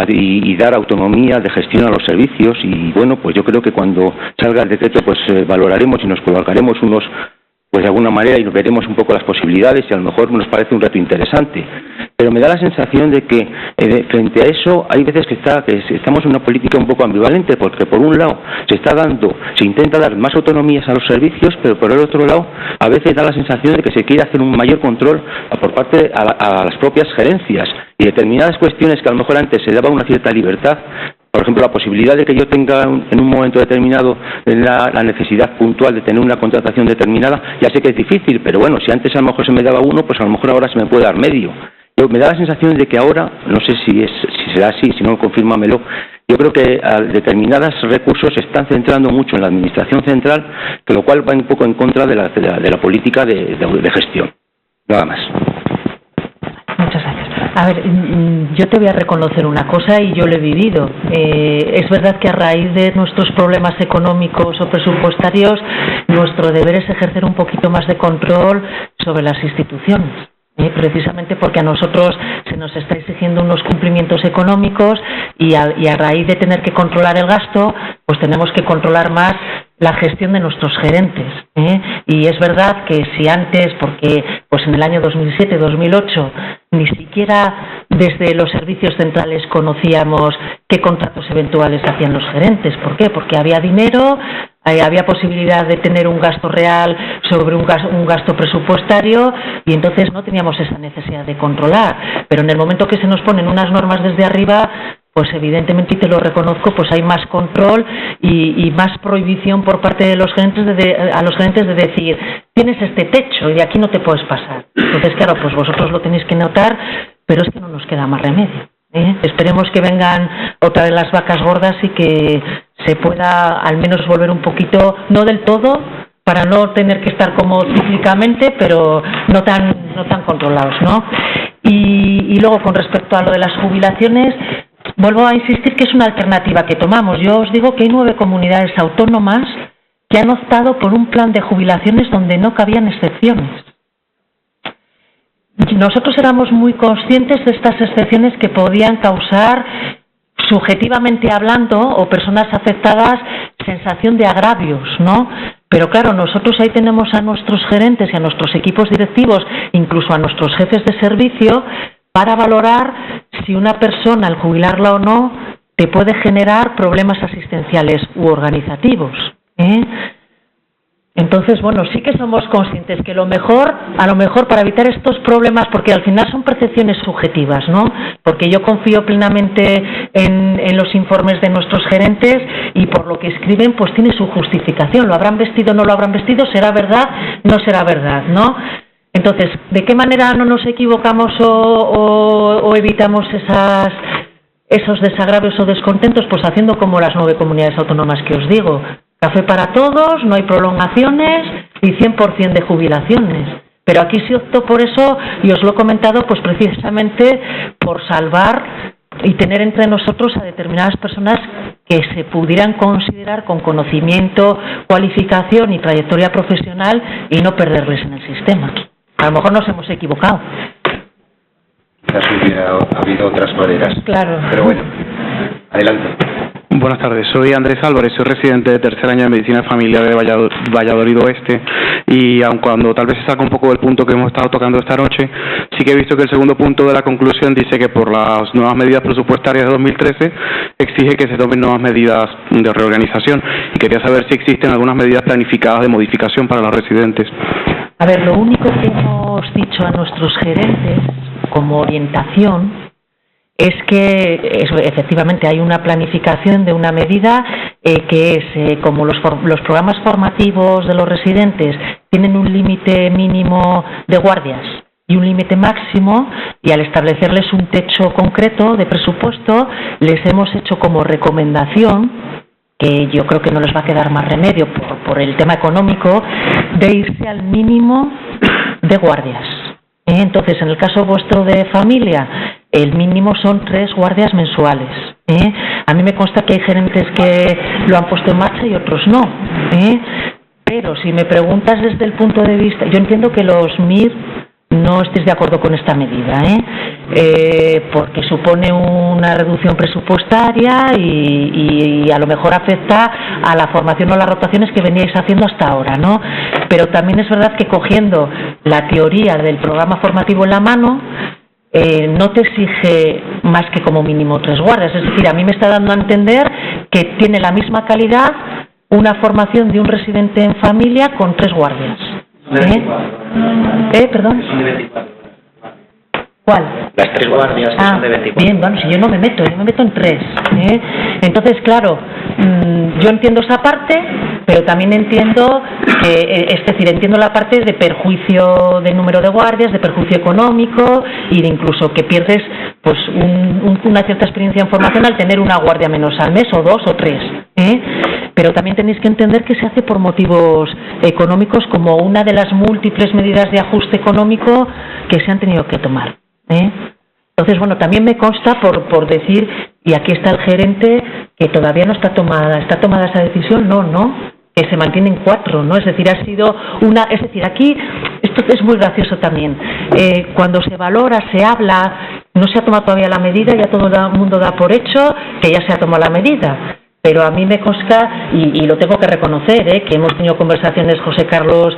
y dar autonomía de gestión a los servicios, y bueno, pues yo creo que cuando salga el decreto pues valoraremos y nos colocaremos unos, pues de alguna manera, y nos veremos un poco las posibilidades y a lo mejor nos parece un reto interesante. Pero me da la sensación de que frente a eso hay veces que estamos en una política un poco ambivalente, porque por un lado se intenta dar más autonomías a los servicios, pero por el otro lado a veces da la sensación de que se quiere hacer un mayor control por parte a las propias gerencias, y determinadas cuestiones que a lo mejor antes se daba una cierta libertad. Por ejemplo, la posibilidad de que yo tenga en un momento determinado la necesidad puntual de tener una contratación determinada, ya sé que es difícil, pero bueno, si antes a lo mejor se me daba uno, pues a lo mejor ahora se me puede dar medio. Me da la sensación de que ahora, no sé si será así, si no, confírmamelo, yo creo que determinados recursos se están centrando mucho en la administración central, que lo cual va un poco en contra de la política de gestión. Nada más. Muchas gracias. A ver, yo te voy a reconocer una cosa y yo lo he vivido. Es verdad que a raíz de nuestros problemas económicos o presupuestarios, nuestro deber es ejercer un poquito más de control sobre las instituciones. Precisamente porque a nosotros se nos está exigiendo unos cumplimientos económicos y a raíz de tener que controlar el gasto, pues tenemos que controlar más la gestión de nuestros gerentes, y es verdad que si antes, porque pues en el año 2007-2008 ni siquiera desde los servicios centrales conocíamos qué contratos eventuales hacían los gerentes. ¿Por qué? Porque había dinero, había posibilidad de tener un gasto real sobre un gasto presupuestario, y entonces no teníamos esa necesidad de controlar. Pero en el momento que se nos ponen unas normas desde arriba, pues evidentemente, y te lo reconozco, pues hay más control y más prohibición por parte de los gerentes a los gerentes de decir, tienes este techo y de aquí no te puedes pasar. Entonces, claro, pues vosotros lo tenéis que notar, pero es que no nos queda más remedio. Esperemos que vengan otra vez las vacas gordas y que se pueda al menos volver un poquito, no del todo, para no tener que estar como cíclicamente, pero no tan controlados, ¿no? Y luego, con respecto a lo de las jubilaciones, vuelvo a insistir que es una alternativa que tomamos. Yo os digo que hay 9 comunidades autónomas que han optado por un plan de jubilaciones donde no cabían excepciones. Nosotros éramos muy conscientes de estas excepciones que podían causar, subjetivamente hablando, o personas afectadas, sensación de agravios, ¿no? Pero claro, nosotros ahí tenemos a nuestros gerentes y a nuestros equipos directivos, incluso a nuestros jefes de servicio, para valorar si una persona, al jubilarla o no, te puede generar problemas asistenciales u organizativos. Entonces, bueno, sí que somos conscientes que a lo mejor para evitar estos problemas, porque al final son percepciones subjetivas, ¿no? Porque yo confío plenamente en los informes de nuestros gerentes y por lo que escriben, pues tiene su justificación. ¿Lo habrán vestido o no lo habrán vestido? ¿Será verdad? No será verdad, ¿no? Entonces, ¿de qué manera no nos equivocamos o evitamos esos desagravios o descontentos? Pues haciendo como las 9 comunidades autónomas que os digo. Café para todos, no hay prolongaciones y 100% de jubilaciones. Pero aquí sí opto por eso, y os lo he comentado, pues precisamente por salvar y tener entre nosotros a determinadas personas que se pudieran considerar con conocimiento, cualificación y trayectoria profesional y no perderles en el sistema. A lo mejor nos hemos equivocado. Quizás hubiera habido otras maneras. Claro. Pero bueno, adelante. Buenas tardes, soy Andrés Álvarez, soy residente de tercer año de Medicina de Familia de Valladolid Oeste, y aun cuando tal vez se saca un poco del punto que hemos estado tocando esta noche, sí que he visto que el segundo punto de la conclusión dice que por las nuevas medidas presupuestarias de 2013 exige que se tomen nuevas medidas de reorganización, y quería saber si existen algunas medidas planificadas de modificación para los residentes. A ver, lo único que hemos dicho a nuestros gerentes como orientación es que efectivamente hay una planificación de una medida que es, como los programas formativos de los residentes tienen un límite mínimo de guardias y un límite máximo, y al establecerles un techo concreto de presupuesto, les hemos hecho como recomendación, que yo creo que no les va a quedar más remedio por el tema económico, de irse al mínimo de guardias. Entonces, en el caso vuestro de familia, el mínimo son 3 guardias mensuales. A mí me consta que hay gerentes que lo han puesto en marcha y otros no. Pero si me preguntas desde el punto de vista, yo entiendo que los MIR no estéis de acuerdo con esta medida, porque supone una reducción presupuestaria y a lo mejor afecta a la formación o las rotaciones que veníais haciendo hasta ahora, ¿no? Pero también es verdad que cogiendo la teoría del programa formativo en la mano, no te exige más que como mínimo 3 guardias. Es decir, a mí me está dando a entender que tiene la misma calidad una formación de un residente en familia con 3 guardias. ¿Perdón? ¿Cuál? Las 3 guardias que son de 24. Bien, bueno, si yo me meto en 3. Entonces, claro, yo entiendo esa parte, pero también entiendo entiendo la parte de perjuicio de número de guardias, de perjuicio económico y de incluso que pierdes pues una cierta experiencia en formación al tener una guardia menos al mes, o 2 o 3. Pero también tenéis que entender que se hace por motivos económicos, como una de las múltiples medidas de ajuste económico que se han tenido que tomar. Entonces, bueno, también me consta por decir, y aquí está el gerente, que todavía no está tomada esa decisión, no, que se mantienen 4, ¿no? Es decir, ha sido es decir, aquí, esto es muy gracioso también, cuando se valora, se habla, no se ha tomado todavía la medida, ya todo el mundo da por hecho que ya se ha tomado la medida. pero a mí me consta, y lo tengo que reconocer, que hemos tenido conversaciones José Carlos,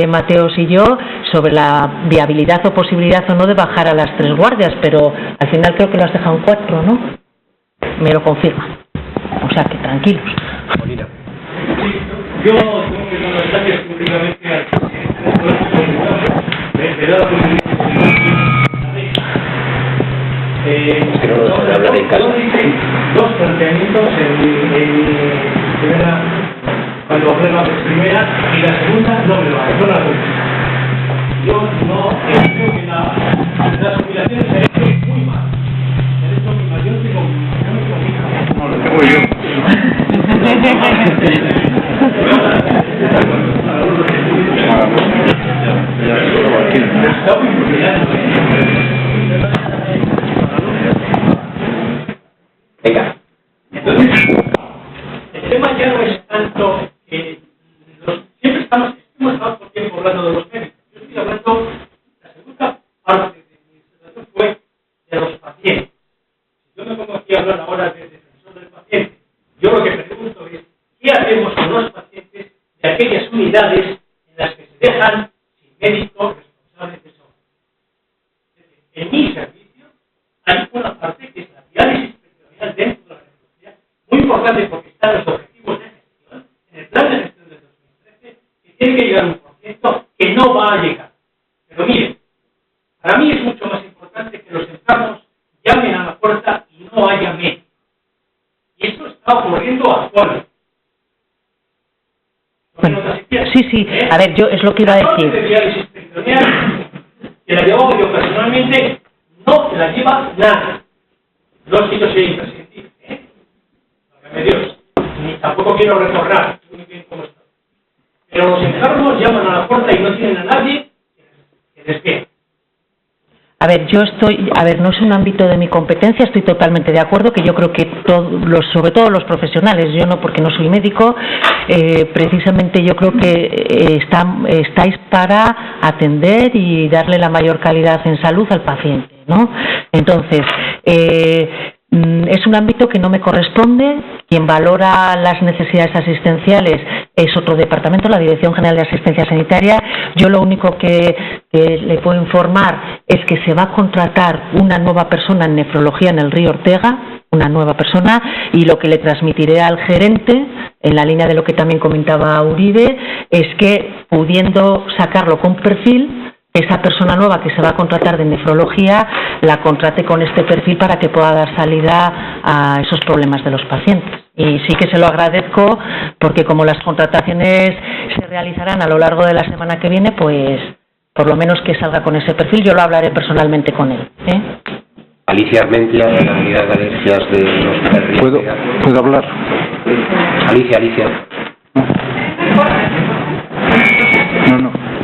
Mateos y yo sobre la viabilidad o posibilidad o no de bajar a las 3 guardias, pero al final creo que lo has dejado en 4, ¿no? Me lo confirman. O sea que tranquilos. Molina. Yo tengo que dar las gracias públicamente al dos planteamientos cuando hablé la primera y la segunda no me lo hago, no la hago. Yo no creo que las jubilaciones se hecho muy mal. Se hecho muy mal. Yo no tengo no lo tengo yo. Venga. Entonces, el tema ya no es tanto que siempre hemos estado por tiempo hablando de los médicos. Yo estoy hablando, la segunda parte de mi presentación fue de los pacientes. Yo me pongo aquí a hablar ahora de defensor del paciente. Yo lo que pregunto es, ¿qué hacemos con los pacientes de aquellas unidades en las que se dejan sin médico responsable de eso? En mi servicio hay una parte que es la diálisis peritoneal dentro de la nefrología, muy importante porque están los objetivos de gestión, en el plan de gestión del 2013, que tiene que llegar a un porciento que no va a llegar. Pero miren, para mí es mucho más importante que los enfermos llamen a la puerta y no haya médico. Y esto está ocurriendo actualmente. Bueno, sí, a ver, yo es lo que iba a decir. La de diálisis peritoneal, que la llevo yo personalmente, no la lleva nada. No es que yo sea imprescindible, válgame Dios, ni tampoco quiero retornar, muy bien como estoy. Pero los enfermos llaman a la puerta y no tienen a nadie que les vea. A ver, no es un ámbito de mi competencia, estoy totalmente de acuerdo, que yo creo que sobre todo los profesionales, yo no porque no soy médico, precisamente yo creo que estáis para atender y darle la mayor calidad en salud al paciente, ¿no? Entonces, es un ámbito que no me corresponde. Quien valora las necesidades asistenciales es otro departamento, la Dirección General de Asistencia Sanitaria. Yo lo único que le puedo informar es que se va a contratar una nueva persona en nefrología en el Río Ortega, una nueva persona, y lo que le transmitiré al gerente, en la línea de lo que también comentaba Uribe, es que pudiendo sacarlo con perfil, esa persona nueva que se va a contratar de nefrología la contrate con este perfil para que pueda dar salida a esos problemas de los pacientes. Y sí que se lo agradezco porque como las contrataciones se realizarán a lo largo de la semana que viene, pues por lo menos que salga con ese perfil. Yo lo hablaré personalmente con él. Alicia Armentia, de la unidad de alergias de los perros. ¿Puedo hablar? Alicia.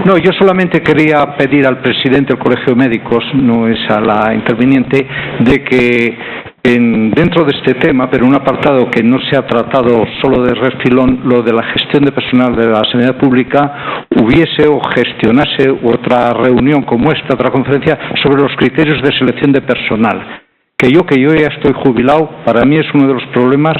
No, yo solamente quería pedir al presidente del Colegio de Médicos, no es a la interviniente, de que dentro de este tema, pero un apartado que no se ha tratado solo de refilón, lo de la gestión de personal de la sanidad pública, hubiese o gestionase otra reunión como esta, otra conferencia, sobre los criterios de selección de personal. Que yo ya estoy jubilado, para mí es uno de los problemas,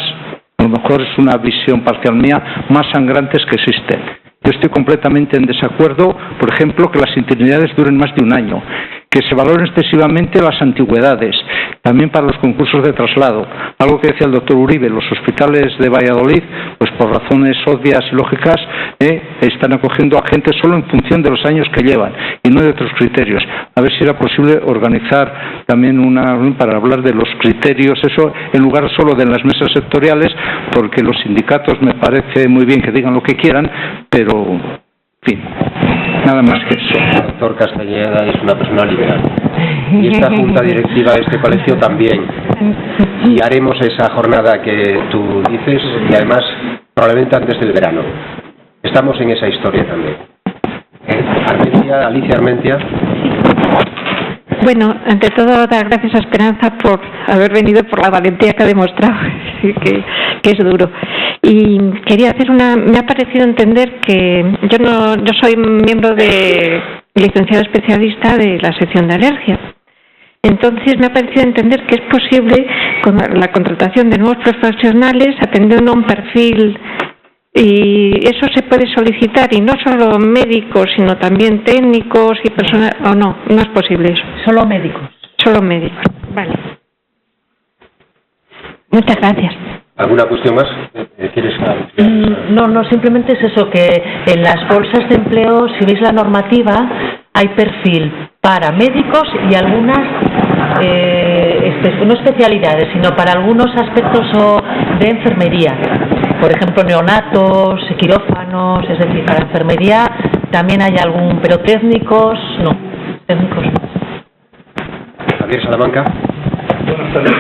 a lo mejor es una visión parcial mía, más sangrantes que existen. Yo estoy completamente en desacuerdo, por ejemplo, que las interinidades duren más de un año, que se valoren excesivamente las antigüedades, también para los concursos de traslado. Algo que decía el doctor Uribe, los hospitales de Valladolid, pues por razones obvias y lógicas, están acogiendo a gente solo en función de los años que llevan y no de otros criterios. A ver si era posible organizar también para hablar de los criterios, eso en lugar solo de las mesas sectoriales, porque los sindicatos me parece muy bien que digan lo que quieran, pero en fin, nada más que eso. El doctor Castañeda es una persona liberal y esta junta directiva de este colegio también, y haremos esa jornada que tú dices y además probablemente antes del verano. Estamos en esa historia también. Alicia Armentia. Bueno, ante todo dar gracias a Esperanza por haber venido, por la valentía que ha demostrado, que es duro. Y quería hacer me ha parecido entender que yo soy miembro de licenciado especialista de la sección de alergia. Entonces me ha parecido entender que es posible con la contratación de nuevos profesionales atendiendo a un perfil, y eso se puede solicitar, y no solo médicos sino también técnicos y personas, o no es posible eso. Solo médicos. Solo médicos, vale. Muchas gracias. ¿Alguna cuestión más? ¿Quieres? No, simplemente es eso, que en las bolsas de empleo, si veis la normativa, hay perfil para médicos y algunas, no especialidades, sino para algunos aspectos de enfermería. Por ejemplo, neonatos, quirófanos, es decir, para enfermería también hay algún, pero técnicos no. Javier Salamanca. Buenas tardes.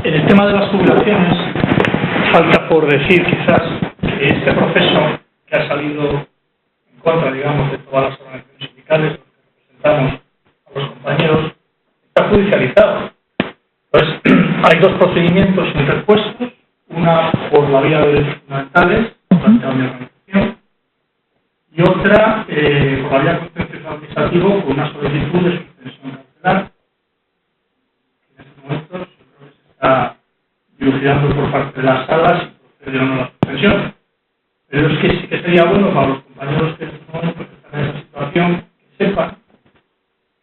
En el tema de las jubilaciones, falta por decir quizás que este proceso que ha salido en contra, digamos, de todas las organizaciones sindicales, los que representamos a los compañeros, está judicializado. Entonces, hay dos procedimientos interpuestos, una por la vía de derechos fundamentales, planteada mi organización, y otra por la vía contencioso administrativo con una solicitud de suspensión cautelar. En estos momentos yo creo que se está dilucidando por parte de las salas si procede o no la suspensión. Pero es que sí que sería bueno para los compañeros que en estos momentos están en esa situación que sepan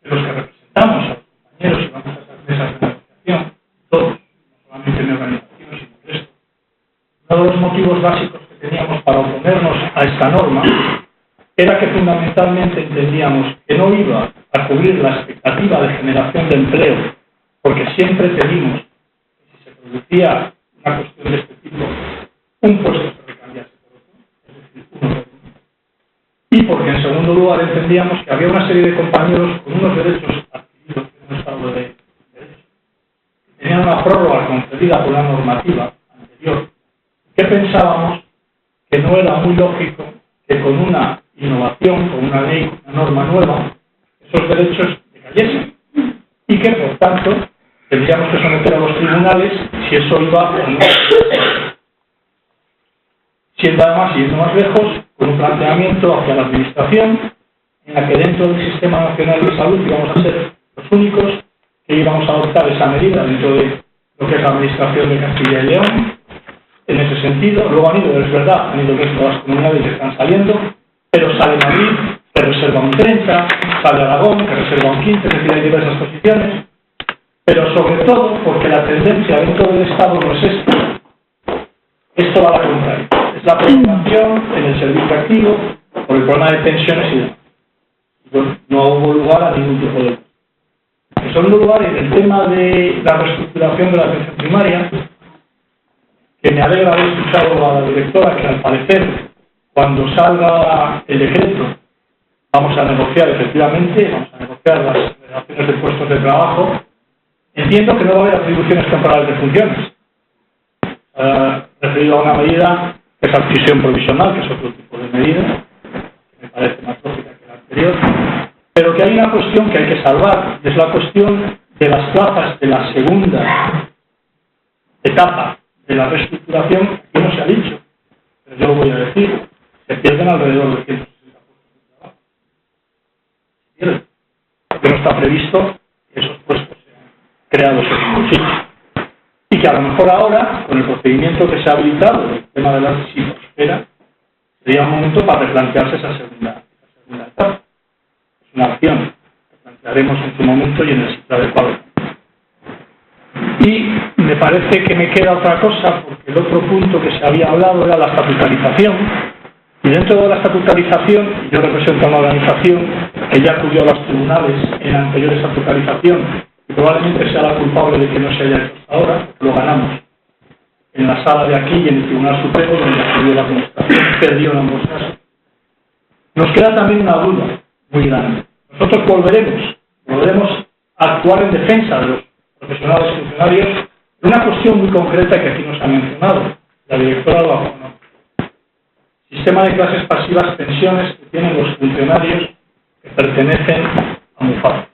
que los que representamos a los compañeros y vamos a esas mesas de negociación, todos, no solamente mi organización, sino el resto, uno de los motivos básicos que teníamos para oponernos a esta norma era que fundamentalmente entendíamos que no iba a cubrir la expectativa de generación de empleo, porque siempre pedimos que si se producía una cuestión de este tipo, un puesto se recambiase por otro, es decir, uno por uno. Y porque en segundo lugar entendíamos que había una serie de compañeros con unos derechos adquiridos en un estado de derecho, que tenían una prórroga concedida por una normativa anterior, que pensábamos que no era muy lógico que con una innovación, con una ley, una norma nueva, esos derechos decayesen. Y que, por tanto, tendríamos que someter a los tribunales si eso iba o no. Siendo además, yendo más lejos, con un planteamiento hacia la Administración, en la que dentro del Sistema Nacional de Salud íbamos a ser los únicos que íbamos a adoptar esa medida dentro de lo que es la Administración de Castilla y León. En ese sentido, luego han ido, es verdad, han ido el resto de las comunidades que están saliendo, pero sale Madrid, que reserva un 30, sale Aragón, que reserva un 15, es decir, hay diversas posiciones, pero sobre todo porque la tendencia dentro del Estado no es esto va a la contraria, es la preocupación en el servicio activo por el problema de pensiones y demás. Bueno, no hubo lugar a ningún tipo de... En segundo lugar, en el tema de la reestructuración de la atención primaria, que me alegra haber escuchado a la directora que al parecer cuando salga el decreto vamos a negociar efectivamente, vamos a negociar las relaciones de puestos de trabajo. Entiendo que no va a haber atribuciones temporales de funciones. Referido a una medida que es adquisición provisional, que es otro tipo de medida, que me parece más lógica que la anterior, pero que hay una cuestión que hay que salvar, y es la cuestión de las plazas de la segunda etapa de la reestructuración, que no se ha dicho, pero yo lo voy a decir, se pierden alrededor de 160 puestos de trabajo. Se pierden, porque no está previsto que esos puestos sean creados en ningún sitio. Y que a lo mejor ahora, con el procedimiento que se ha habilitado, el tema de la espera, sería un momento para replantearse esa segunda etapa. Es una acción que plantearemos en su momento y en el sitio adecuado. Y me parece que me queda otra cosa, porque el otro punto que se había hablado era la estatutarización. Y dentro de la estatutarización, yo represento a una organización que ya acudió a los tribunales en la anterior estatutarización, y probablemente sea la culpable de que no se haya hecho hasta ahora, porque lo ganamos en la sala de aquí y en el Tribunal Supremo, donde acudió la Administración, perdió en ambos casos. Nos queda también una duda muy grande. Nosotros volveremos a actuar en defensa de los profesionales y funcionarios en una cuestión muy concreta que aquí nos ha mencionado. La directora lo ha sistema de clases pasivas, pensiones que tienen los funcionarios que pertenecen a MUFAR.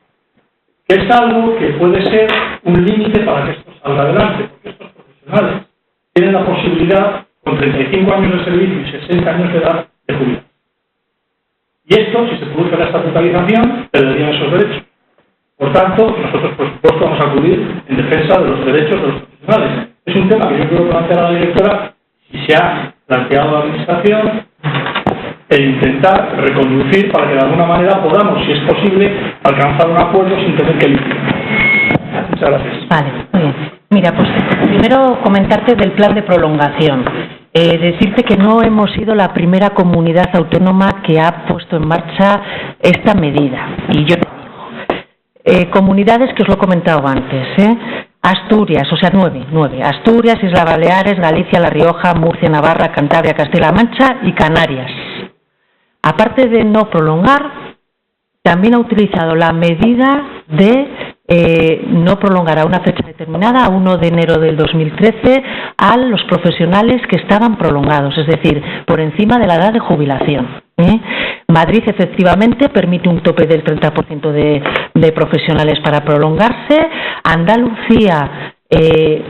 Que es algo que puede ser un límite para que esto salga adelante, porque estos profesionales tienen la posibilidad, con 35 años de servicio y 60 años de edad, de jubilar. Y esto, si se produce la estatutarización, perderían esos derechos. Por tanto, nosotros, por supuesto, vamos a acudir en defensa de los derechos de los profesionales. Es un tema que yo quiero plantear a la directora y se ha planteado a la Administración e intentar reconducir para que de alguna manera podamos, si es posible, alcanzar un acuerdo sin tener que litigar. Muchas gracias. Vale, muy bien. Mira, pues primero comentarte del plan de prolongación. Decirte que no hemos sido la primera comunidad autónoma que ha puesto en marcha esta medida. Y yo te digo, comunidades que os lo he comentado antes, Asturias, o sea, 9. Asturias, Islas Baleares, Galicia, La Rioja, Murcia, Navarra, Cantabria, Castilla-La Mancha y Canarias. Aparte de no prolongar, también ha utilizado la medida de no prolongar a una fecha determinada, a 1 de enero del 2013, a los profesionales que estaban prolongados, es decir, por encima de la edad de jubilación. Madrid, efectivamente, permite un tope del 30% de profesionales para prolongarse. Andalucía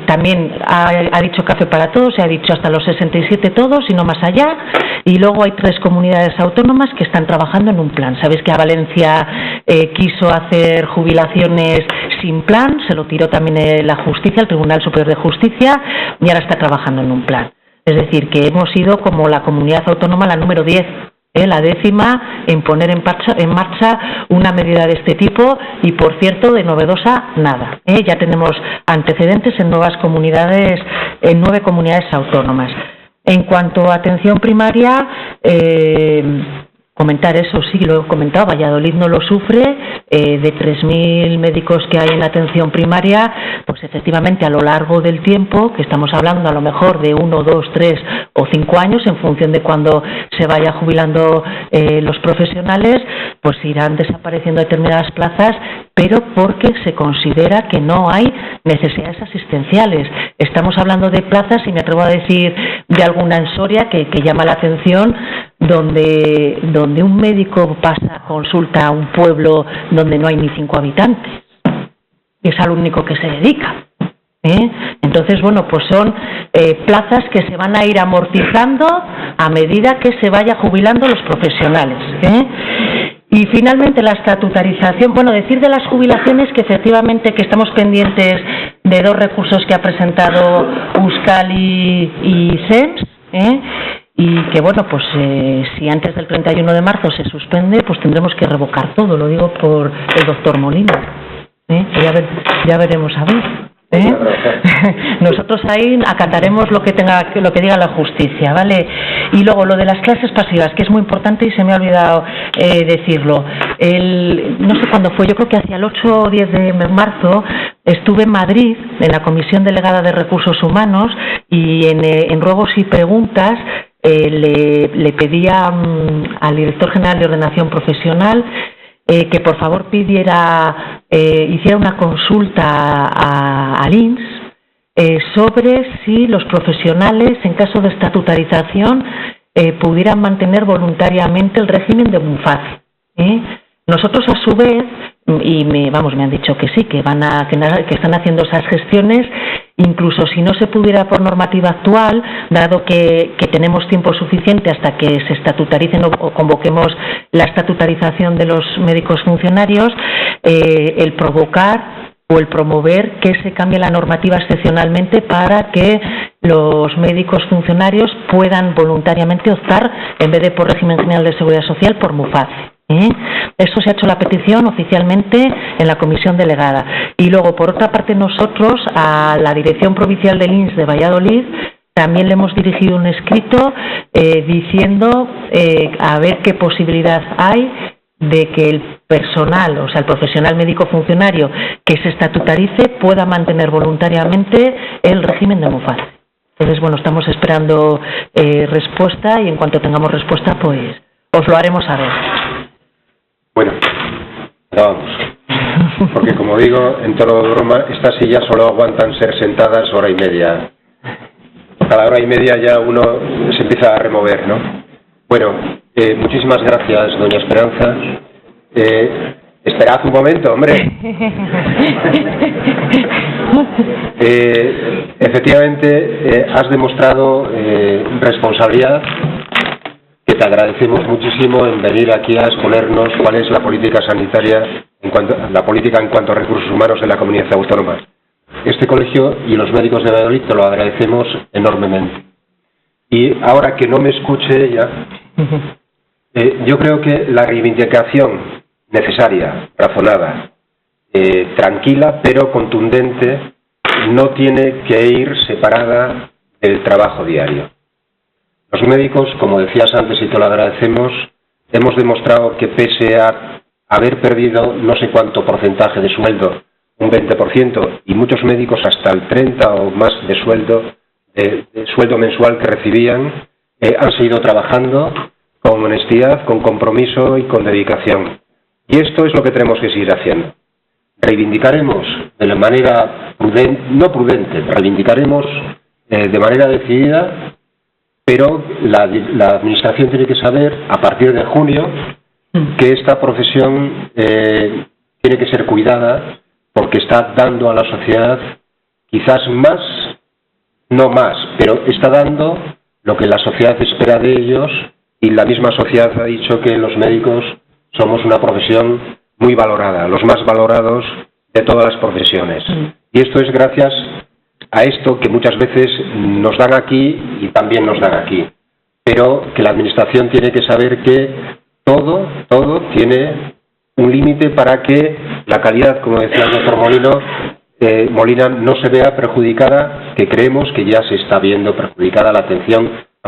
también ha dicho café para todos, se ha dicho hasta los 67 todos y no más allá, y luego hay 3 comunidades autónomas que están trabajando en un plan. Sabéis que a Valencia quiso hacer jubilaciones sin plan, se lo tiró también la justicia, el Tribunal Superior de Justicia, y ahora está trabajando en un plan. Es decir, que hemos sido como la comunidad autónoma la número 10, la 10ª en poner en marcha una medida de este tipo, y por cierto, de novedosa nada. Ya tenemos antecedentes en 9 comunidades autónomas. En cuanto a atención primaria, comentar eso, sí, lo he comentado, Valladolid no lo sufre, de 3.000 médicos que hay en atención primaria, pues efectivamente a lo largo del tiempo, que estamos hablando a lo mejor de 1, 2, 3 o 5 años, en función de cuando se vaya jubilando los profesionales, pues irán desapareciendo determinadas plazas, pero porque se considera que no hay necesidades asistenciales. Estamos hablando de plazas, y me atrevo a decir de alguna en Soria que llama la atención, donde un médico pasa consulta a un pueblo donde no hay ni 5 habitantes. Es al único que se dedica. Entonces, bueno, pues son plazas que se van a ir amortizando a medida que se vaya jubilando los profesionales. Y finalmente la estatutarización, bueno, decir de las jubilaciones que efectivamente que estamos pendientes de 2 recursos que ha presentado Euskali y SEMS, y que bueno, pues si antes del 31 de marzo se suspende, pues tendremos que revocar todo, lo digo por el doctor Molina, ya veremos a ver. Nosotros ahí acataremos lo que diga la justicia, ¿vale? Y luego lo de las clases pasivas, que es muy importante y se me ha olvidado decirlo. No sé cuándo fue, yo creo que hacia el 8 o 10 de marzo estuve en Madrid en la Comisión Delegada de Recursos Humanos, y en ruegos y preguntas le pedía al director general de Ordenación Profesional que por favor hiciera una consulta al INS sobre si los profesionales, en caso de estatutarización, pudieran mantener voluntariamente el régimen de MUFACE. Nosotros, a su vez, y me han dicho que sí, que están haciendo esas gestiones, incluso si no se pudiera por normativa actual, dado que tenemos tiempo suficiente hasta que se estatutarice o convoquemos la estatutarización de los médicos funcionarios, el provocar o el promover que se cambie la normativa excepcionalmente para que los médicos funcionarios puedan voluntariamente optar, en vez de por régimen general de seguridad social, por MUFACE. Eso se ha hecho la petición oficialmente en la comisión delegada. Y luego, por otra parte, nosotros a la Dirección Provincial del INS de Valladolid también le hemos dirigido un escrito diciendo a ver qué posibilidad hay de que el personal, o sea, el profesional médico funcionario que se estatutarice pueda mantener voluntariamente el régimen de MUFACE. Entonces, bueno, estamos esperando respuesta, y en cuanto tengamos respuesta, pues os lo haremos saber. Bueno, vamos, porque como digo, en tono de broma, estas sillas solo aguantan ser sentadas hora y media. Cada hora y media ya uno se empieza a remover, ¿no? Bueno, muchísimas gracias, doña Esperanza. Esperad un momento, hombre. Efectivamente, has demostrado responsabilidad, que te agradecemos muchísimo en venir aquí a exponernos cuál es la política sanitaria en cuanto a la política en cuanto a recursos humanos en la comunidad autónoma. Este colegio y los médicos de Valladolid te lo agradecemos enormemente. Y ahora que no me escuche ella, yo creo que la reivindicación necesaria, razonada, tranquila pero contundente, no tiene que ir separada del trabajo diario. Los médicos, como decías antes y te lo agradecemos, hemos demostrado que pese a haber perdido no sé cuánto porcentaje de sueldo, un 20%, y muchos médicos hasta el 30% o más de sueldo mensual que recibían, han seguido trabajando con honestidad, con compromiso y con dedicación. Y esto es lo que tenemos que seguir haciendo. Reivindicaremos de la manera prudente, reivindicaremos de manera decidida, pero la Administración tiene que saber, a partir de junio, que esta profesión tiene que ser cuidada porque está dando a la sociedad quizás más, no más, pero está dando lo que la sociedad espera de ellos, y la misma sociedad ha dicho que los médicos somos una profesión muy valorada, los más valorados de todas las profesiones. Y esto es gracias a esto que muchas veces nos dan aquí y también nos dan aquí. Pero que la Administración tiene que saber que todo tiene un límite para que la calidad, como decía el doctor Molina, no se vea perjudicada, que creemos que ya se está viendo perjudicada la atención